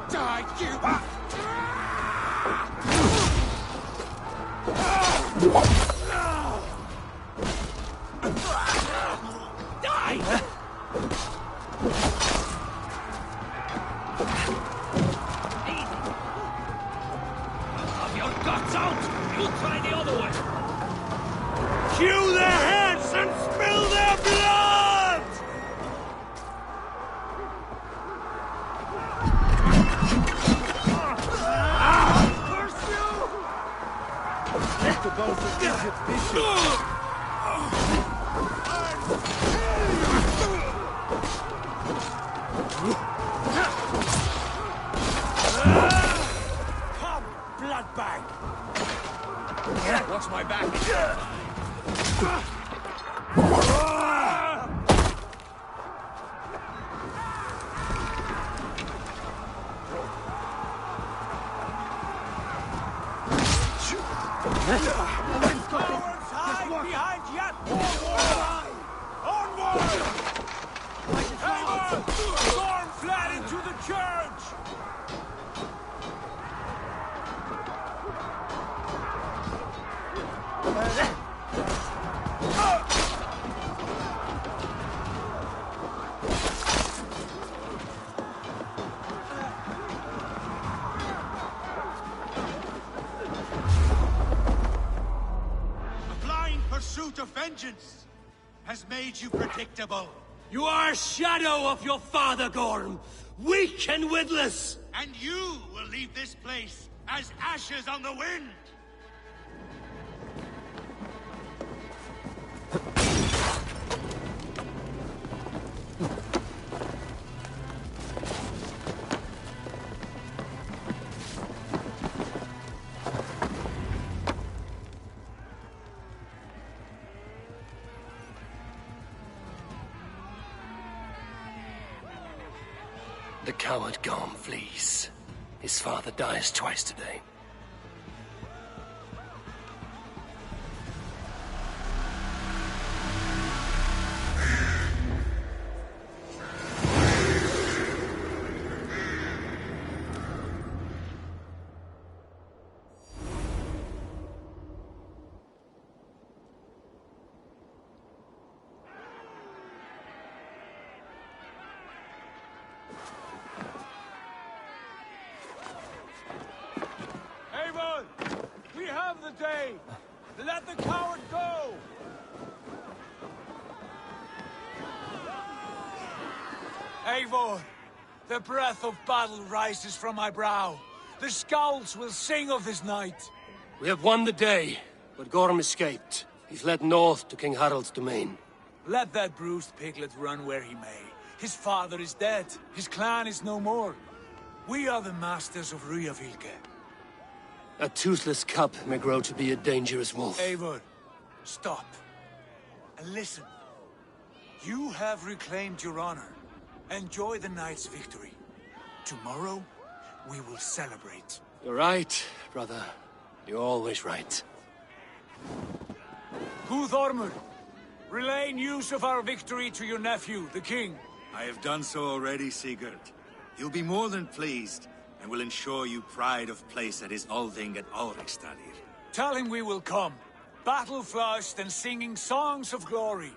Die, you! Die! Have your guts out! You try the other one! Hew their heads and spill their blood! Curse you! Let the bones of Egypt bishop. Come, bloodbag! Watch my back! Cowards hide behind yet more wall! Onward! Eivor! Storm fled into the church! A blind pursuit of vengeance has made you predictable. You are a shadow of your father, Gorm. Weak and witless. And you will leave this place as ashes on the wind. The coward Gorm flees. His father dies twice today. Eivor! We have the day! Let the coward go! Eivor! The breath of battle rises from my brow. The scouts will sing of this night. We have won the day, but Gorm escaped. He's led north to King Harald's domain. Let that bruised piglet run where he may. His father is dead. His clan is no more. We are the masters of Ryjavilke. A toothless cub may grow to be a dangerous wolf. Eivor, stop. And listen. You have reclaimed your honor. Enjoy the night's victory. Tomorrow, we will celebrate. You're right, brother. You're always right. Guthormur, relay news of our victory to your nephew, the king. I have done so already, Sigurd. He'll be more than pleased, and will ensure you pride of place at his Althing at Alrekstadir. Tell him we will come, battle-flushed and singing songs of glory.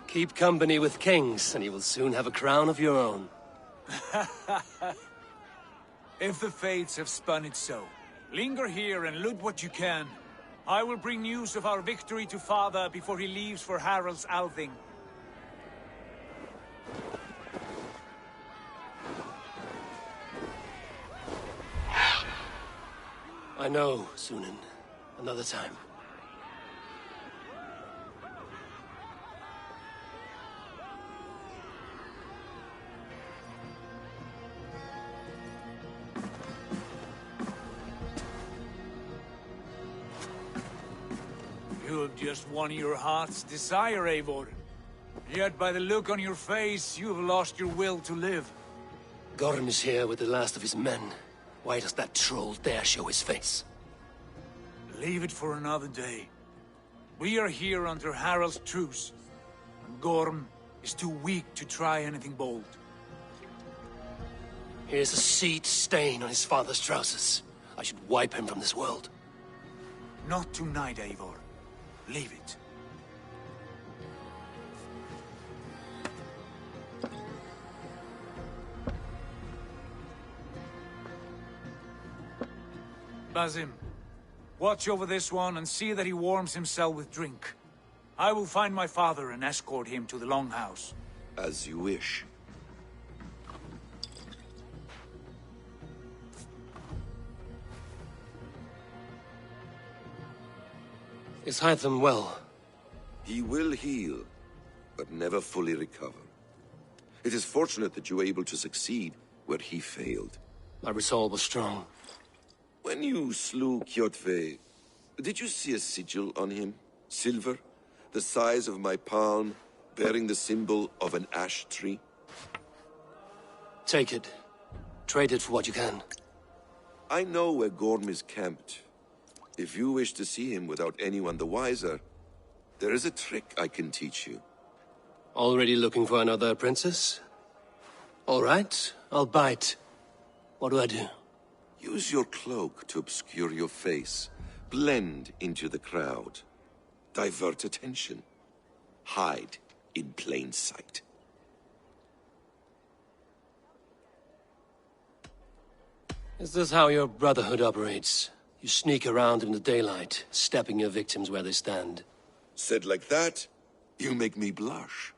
Keep company with kings, and you will soon have a crown of your own. If the fates have spun it so, linger here and loot what you can. I will bring news of our victory to father before he leaves for Harald's Althing. I know, Sunan. Another time. You have just won your heart's desire, Eivor. Yet by the look on your face, you have lost your will to live. Gorm is here with the last of his men. Why does that troll dare show his face? Leave it for another day. We are here under Harald's truce, and Gorm is too weak to try anything bold. Here's a seed stain on his father's trousers. I should wipe him from this world. Not tonight, Eivor. Leave it. Basim, watch over this one and see that he warms himself with drink. I will find my father and escort him to the Longhouse. As you wish. Is Hytham well? He will heal, but never fully recover. It is fortunate that you were able to succeed where he failed. My resolve was strong. When you slew Kjotve, did you see a sigil on him? Silver? The size of my palm, bearing the symbol of an ash tree? Take it. Trade it for what you can. I know where Gorm is camped. If you wish to see him without anyone the wiser, there is a trick I can teach you. Already looking for another princess? All right, I'll bite. What do I do? Use your cloak to obscure your face. Blend into the crowd. Divert attention. Hide in plain sight. Is this how your brotherhood operates? You sneak around in the daylight, stepping your victims where they stand. Said like that, you make me blush.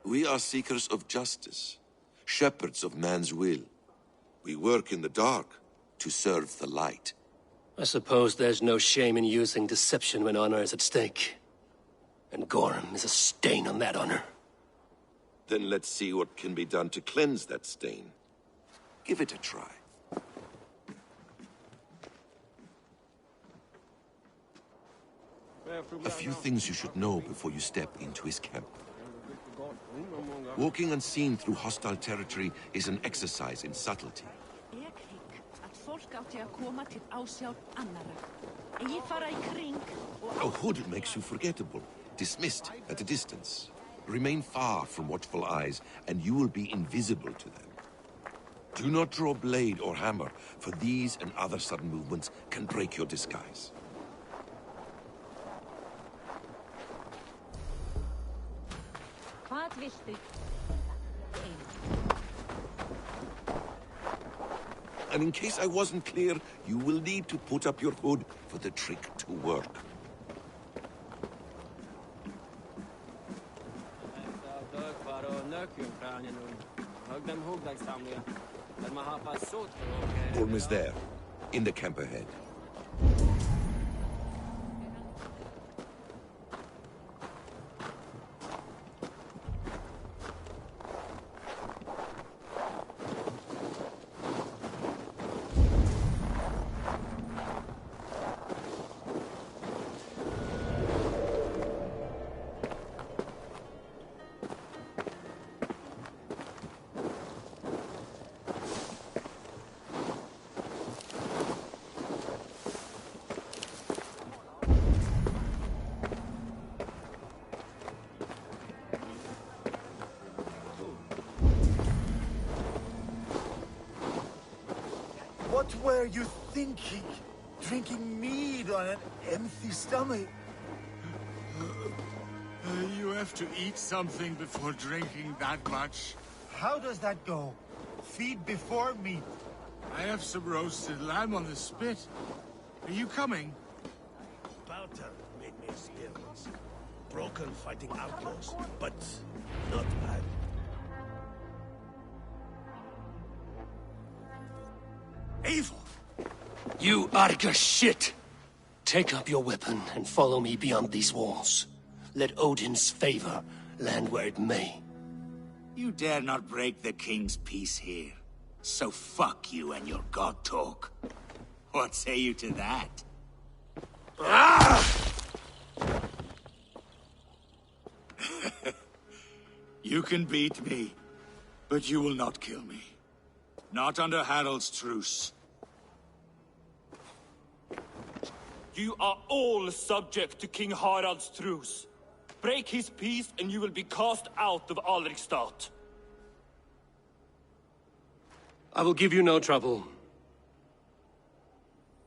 We are seekers of justice, shepherds of man's will. We work in the dark to serve the light. I suppose there's no shame in using deception when honor is at stake. And Gorm is a stain on that honor. Then let's see what can be done to cleanse that stain. Give it a try. A few things you should know before you step into his camp. Walking unseen through hostile territory is an exercise in subtlety. A hood makes you forgettable, dismissed at a distance. Remain far from watchful eyes, and you will be invisible to them. Do not draw blade or hammer, for these and other sudden movements can break your disguise. And in case I wasn't clear, you will need to put up your hood for the trick to work. Gorm is there, in the camp ahead. What were you thinking? Drinking mead on an empty stomach? You have to eat something before drinking that much. How does that go? Feed before meat. I have some roasted lamb on the spit. Are you coming? Powder made me skills. Broken fighting outlaws, but not bad. Eivor! You Arga shit! Take up your weapon and follow me beyond these walls. Let Odin's favor land where it may. You dare not break the king's peace here. So fuck you and your god talk. What say you to that? You can beat me, but you will not kill me. Not under Harald's truce. You are all subject to King Harald's truce. Break his peace and you will be cast out of Alrikstad. I will give you no trouble.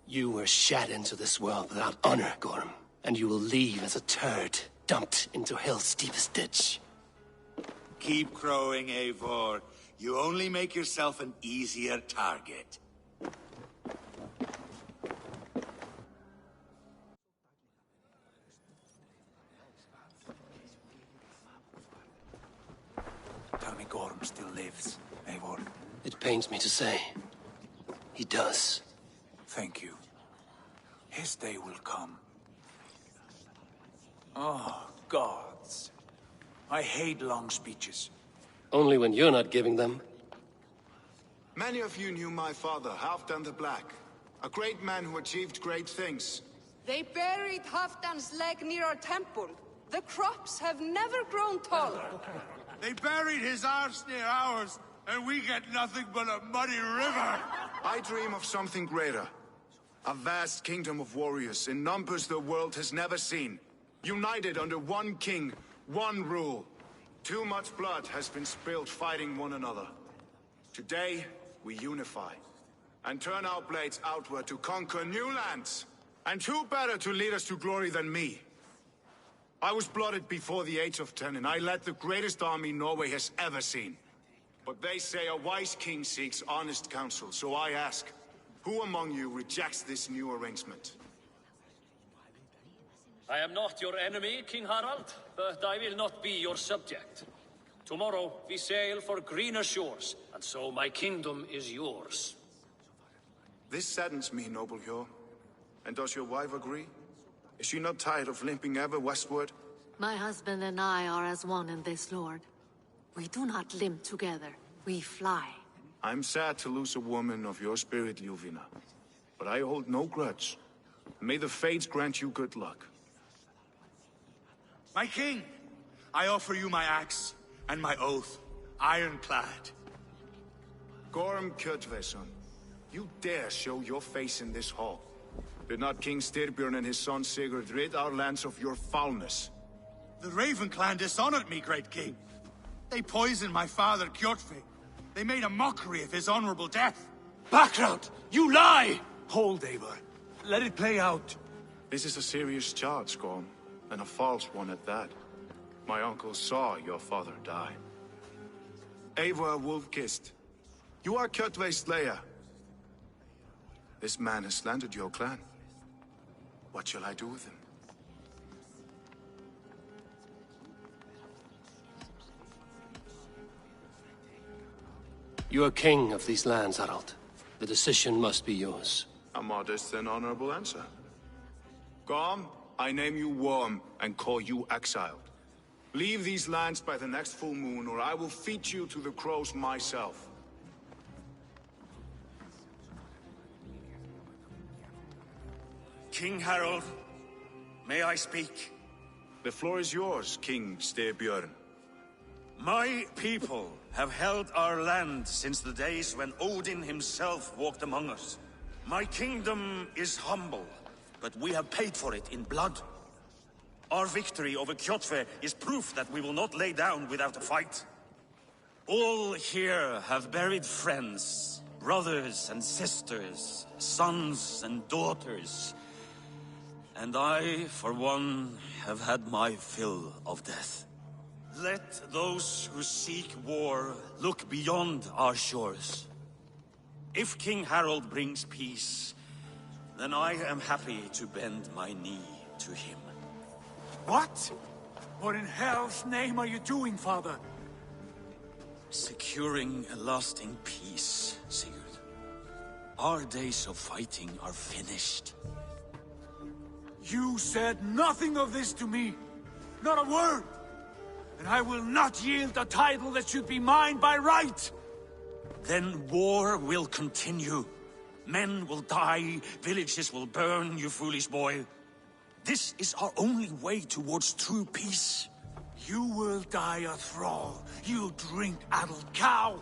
You were shed into this world without honor, Gorm, and you will leave as a turd, dumped into hell's deepest ditch. Keep crowing, Eivor. You only make yourself an easier target. Tell me Gorm still lives, Eivor. It pains me to say. He does. Thank you. His day will come. Oh, gods. I hate long speeches. Only when you're not giving them. Many of you knew my father, Halfdan the Black. A great man who achieved great things. They buried Halfdan's leg near our temple. The crops have never grown tall. They buried his arse near ours, and we get nothing but a muddy river. I dream of something greater. A vast kingdom of warriors in numbers the world has never seen. United under one king, one rule. Too much blood has been spilled fighting one another. Today, we unify. And turn our blades outward to conquer new lands. And who better to lead us to glory than me? I was blooded before the age of 10, and I led the greatest army Norway has ever seen. But they say a wise king seeks honest counsel, so I ask, who among you rejects this new arrangement? I am not your enemy, King Harald, but I will not be your subject. Tomorrow we sail for greener shores, and so my kingdom is yours. This saddens me, noble Hjor. And does your wife agree? Is she not tired of limping ever westward? My husband and I are as one in this, Lord. We do not limp together. We fly. I'm sad to lose a woman of your spirit, Ljuvina. But I hold no grudge. May the fates grant you good luck. My king, I offer you my axe and my oath, ironclad. Gorm Kjotveson, you dare show your face in this hall. Did not King Styrbjörn and his son Sigurd rid our lands of your foulness? The Raven clan dishonored me, great king. They poisoned my father, Kjotve. They made a mockery of his honorable death. Background! You lie! Hold, Eivor. Let it play out. This is a serious charge, Gorm, and a false one at that. My uncle saw your father die. Eivor Wolf-Kissed, you are Kjotve's slayer. This man has slandered your clan. What shall I do with him? You are king of these lands, Harald. The decision must be yours. A modest and honorable answer. Gorm, I name you Worm and call you exiled. Leave these lands by the next full moon, or I will feed you to the crows myself. King Harald, may I speak? The floor is yours, King Styrbjörn. My people have held our land since the days when Odin himself walked among us. My kingdom is humble, but we have paid for it in blood. Our victory over Kjotve is proof that we will not lay down without a fight. All here have buried friends, brothers and sisters, sons and daughters. And I, for one, have had my fill of death. Let those who seek war look beyond our shores. If King Harald brings peace, then I am happy to bend my knee to him. What? What in hell's name are you doing, father? Securing a lasting peace, Sigurd. Our days of fighting are finished. You said nothing of this to me. Not a word. And I will not yield a title that should be mine by right. Then war will continue. Men will die, villages will burn, you foolish boy. This is our only way towards true peace. You will die a thrall. You drink-addled cow.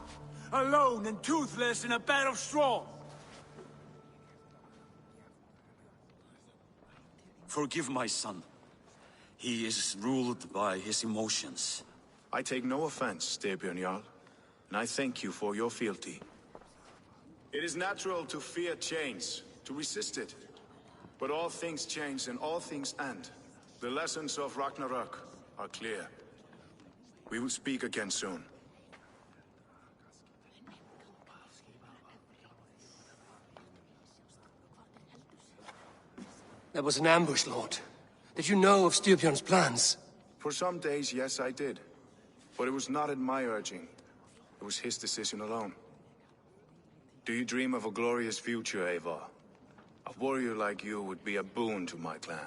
Alone and toothless in a bed of straw. Forgive my son. He is ruled by his emotions. I take no offense, Styrbjörn Jarl, and I thank you for your fealty. It is natural to fear change, to resist it. But all things change and all things end. The lessons of Ragnarok are clear. We will speak again soon. That was an ambush, Lord. Did you know of Styrbjörn's plans? For some days, yes, I did. But it was not at my urging. It was his decision alone. Do you dream of a glorious future, Eivor? A warrior like you would be a boon to my clan.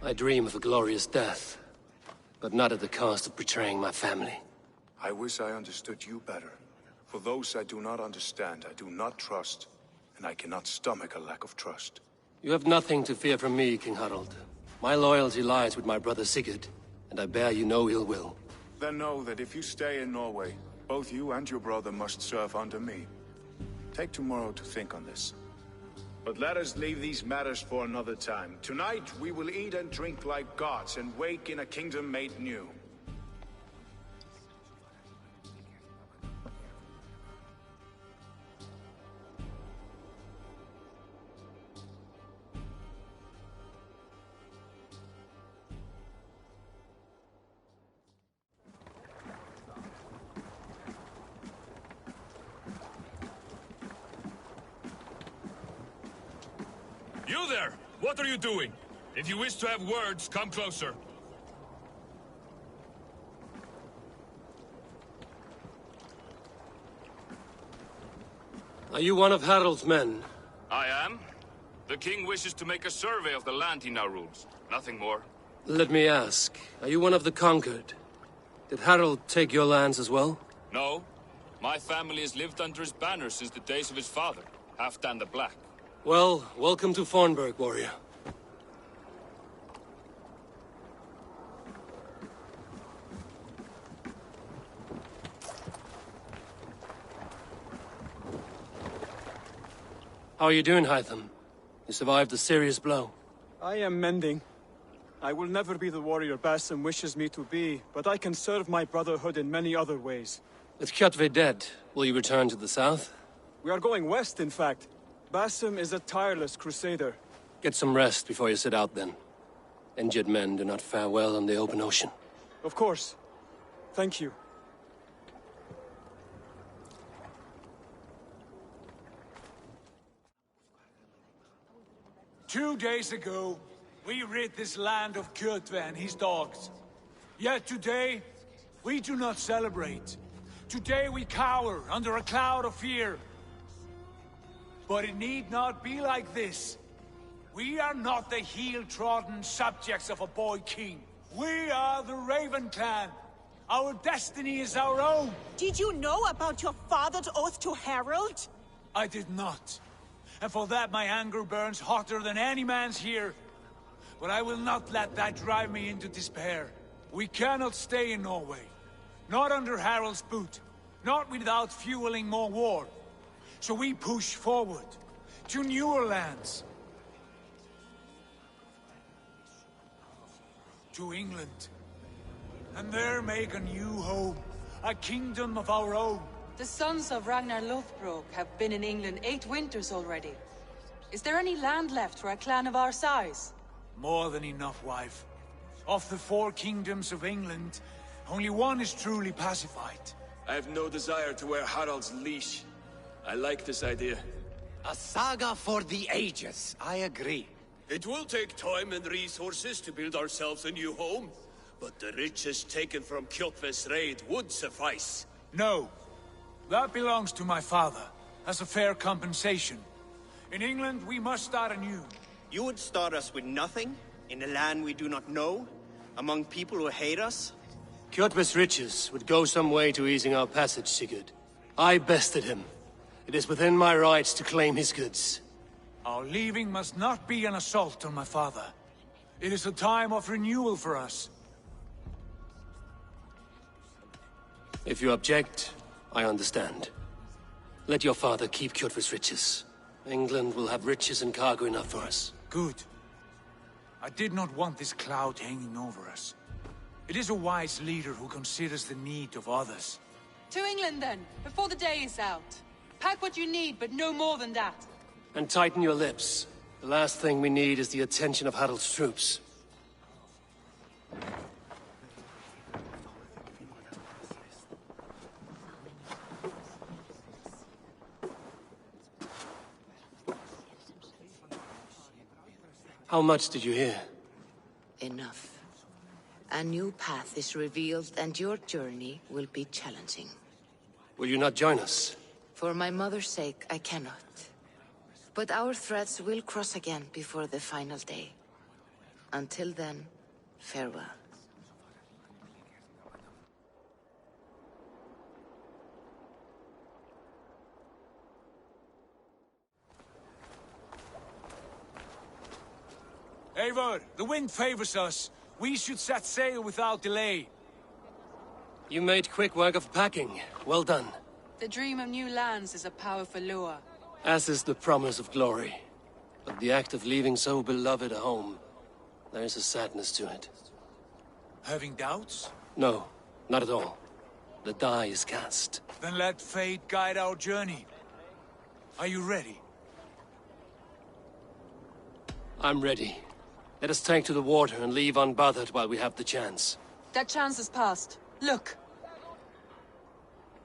I dream of a glorious death, but not at the cost of betraying my family. I wish I understood you better. For those I do not understand, I do not trust, and I cannot stomach a lack of trust. You have nothing to fear from me, King Harald. My loyalty lies with my brother Sigurd, and I bear you no ill will. Then know that if you stay in Norway, both you and your brother must serve under me. Take tomorrow to think on this. But let us leave these matters for another time. Tonight, we will eat and drink like gods and wake in a kingdom made new. You there! What are you doing? If you wish to have words, come closer. Are you one of Harald's men? I am. The king wishes to make a survey of the land he now rules. Nothing more. Let me ask, are you one of the conquered? Did Harald take your lands as well? No. My family has lived under his banner since the days of his father, Halfdan the Black. Well, welcome to Fornburg, warrior. How are you doing, Hytham? You survived a serious blow. I am mending. I will never be the warrior Basim wishes me to be, but I can serve my brotherhood in many other ways. With Kjotve dead, will you return to the south? We are going west, in fact. Basim is a tireless crusader. Get some rest before you set out, then. Injured men do not fare well on the open ocean. Of course. Thank you. Two days ago, we rid this land of Kjotve and his dogs. Yet today, we do not celebrate. Today we cower under a cloud of fear. But it need not be like this. We are not the heel-trodden subjects of a boy king. We are the Raven clan. Our destiny is our own. Did you know about your father's oath to Harald? I did not. And for that my anger burns hotter than any man's here. But I will not let that drive me into despair. We cannot stay in Norway. Not under Harald's boot. Not without fueling more war. So we push forward, to newer lands. To England. And there make a new home, a kingdom of our own. The sons of Ragnar Lothbrok have been in England 8 winters already. Is there any land left for a clan of our size? More than enough, wife. Of the 4 kingdoms of England, only one is truly pacified. I have no desire to wear Harald's leash. I like this idea. A saga for the ages, I agree. It will take time and resources to build ourselves a new home, but the riches taken from Kjotve's raid would suffice. No. That belongs to my father, as a fair compensation. In England, we must start anew. You would start us with nothing, in a land we do not know, among people who hate us? Kjotve's riches would go some way to easing our passage, Sigurd. I bested him. It is within my rights to claim his goods. Our leaving must not be an assault on my father. It is a time of renewal for us. If you object, I understand. Let your father keep Kjotve's riches. England will have riches and cargo enough for us. Good. I did not want this cloud hanging over us. It is a wise leader who considers the need of others. To England, then, before the day is out. Pack what you need, but no more than that. And tighten your lips. The last thing we need is the attention of Harold's troops. How much did you hear? Enough. A new path is revealed, and your journey will be challenging. Will you not join us? For my mother's sake, I cannot. But our threads will cross again before the final day. Until then, farewell. Eivor, the wind favors us. We should set sail without delay. You made quick work of packing. Well done. The dream of new lands is a powerful lure. As is the promise of glory. But the act of leaving so beloved a home, there is a sadness to it. Having doubts? No, not at all. The die is cast. Then let fate guide our journey. Are you ready? I'm ready. Let us take to the water and leave unbothered while we have the chance. That chance is past. Look!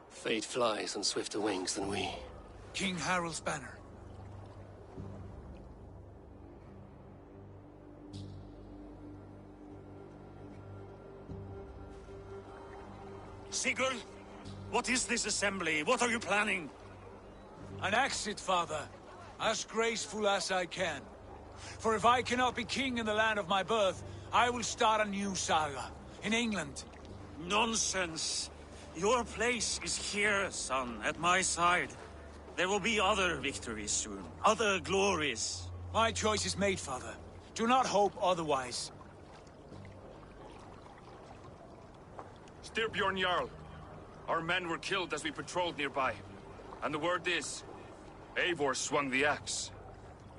Fate flies on swifter wings than we. King Harald's banner. Sigurd, what is this assembly? What are you planning? An exit, father. As graceful as I can. For if I cannot be king in the land of my birth, I will start a new saga. In England. Nonsense. Your place is here, son, at my side. There will be other victories soon. Other glories. My choice is made, father. Do not hope otherwise. Styrbjorn Jarl. Our men were killed as we patrolled nearby. And the word is, Eivor swung the axe.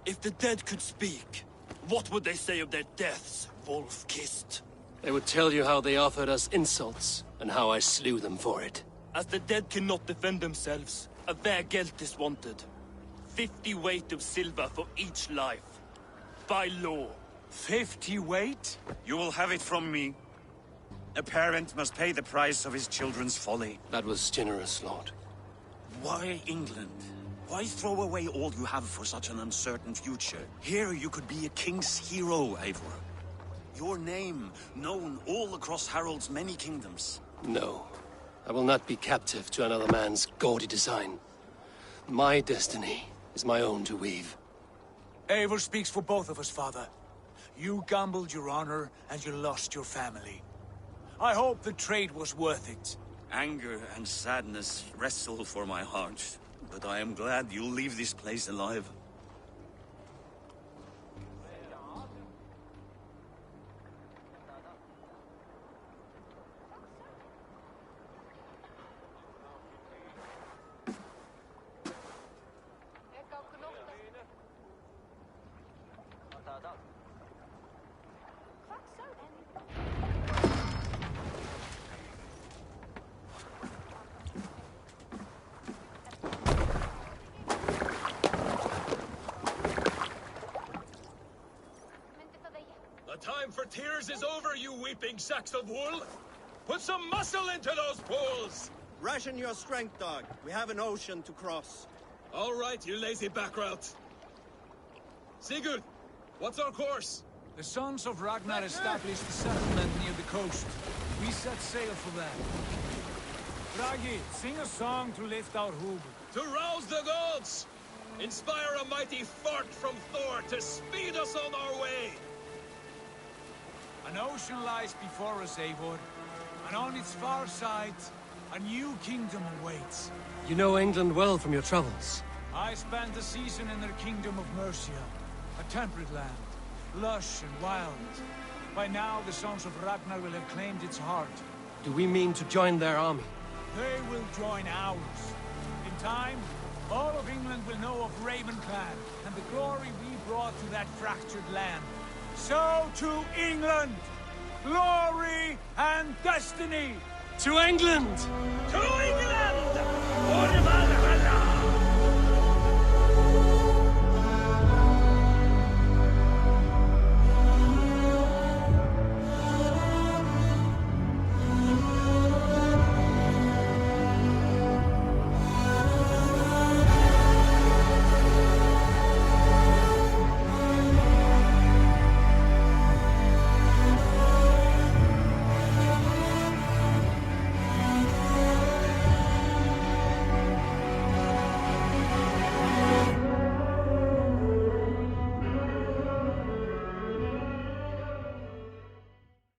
If the dead could speak, what would they say of their deaths, wolf-kissed? They would tell you how they offered us insults, and how I slew them for it. As the dead cannot defend themselves, a vergelt is wanted. 50 weight of silver for each life. By law. 50 weight? You will have it from me. A parent must pay the price of his children's folly. That was generous, Lord. Why England? Why throw away all you have for such an uncertain future? Here you could be a king's hero, Eivor. Your name known all across Harald's many kingdoms. No. I will not be captive to another man's gaudy design. My destiny is my own to weave. Eivor speaks for both of us, father. You gambled your honor, and you lost your family. I hope the trade was worth it. Anger and sadness wrestle for my heart. But I am glad you'll leave this place alive. Time for tears is over, you weeping sacks of wool! Put some muscle into those pools! Ration your strength, dog. We have an ocean to cross. All right, you lazy backrout. Sigurd, what's our course? The sons of Ragnar established a settlement near the coast. We set sail for that. Bragi, sing a song to lift our hoop. To rouse the gods! Inspire a mighty fart from Thor to speed us on our way! An ocean lies before us, Eivor, and on its far side, a new kingdom awaits. You know England well from your travels. I spent a season in their kingdom of Mercia, a temperate land, lush and wild. By now, the sons of Ragnar will have claimed its heart. Do we mean to join their army? They will join ours. In time, all of England will know of Raven Clan, and the glory we brought to that fractured land. So to England! glory, and destiny! To England! To England! For Valhalla!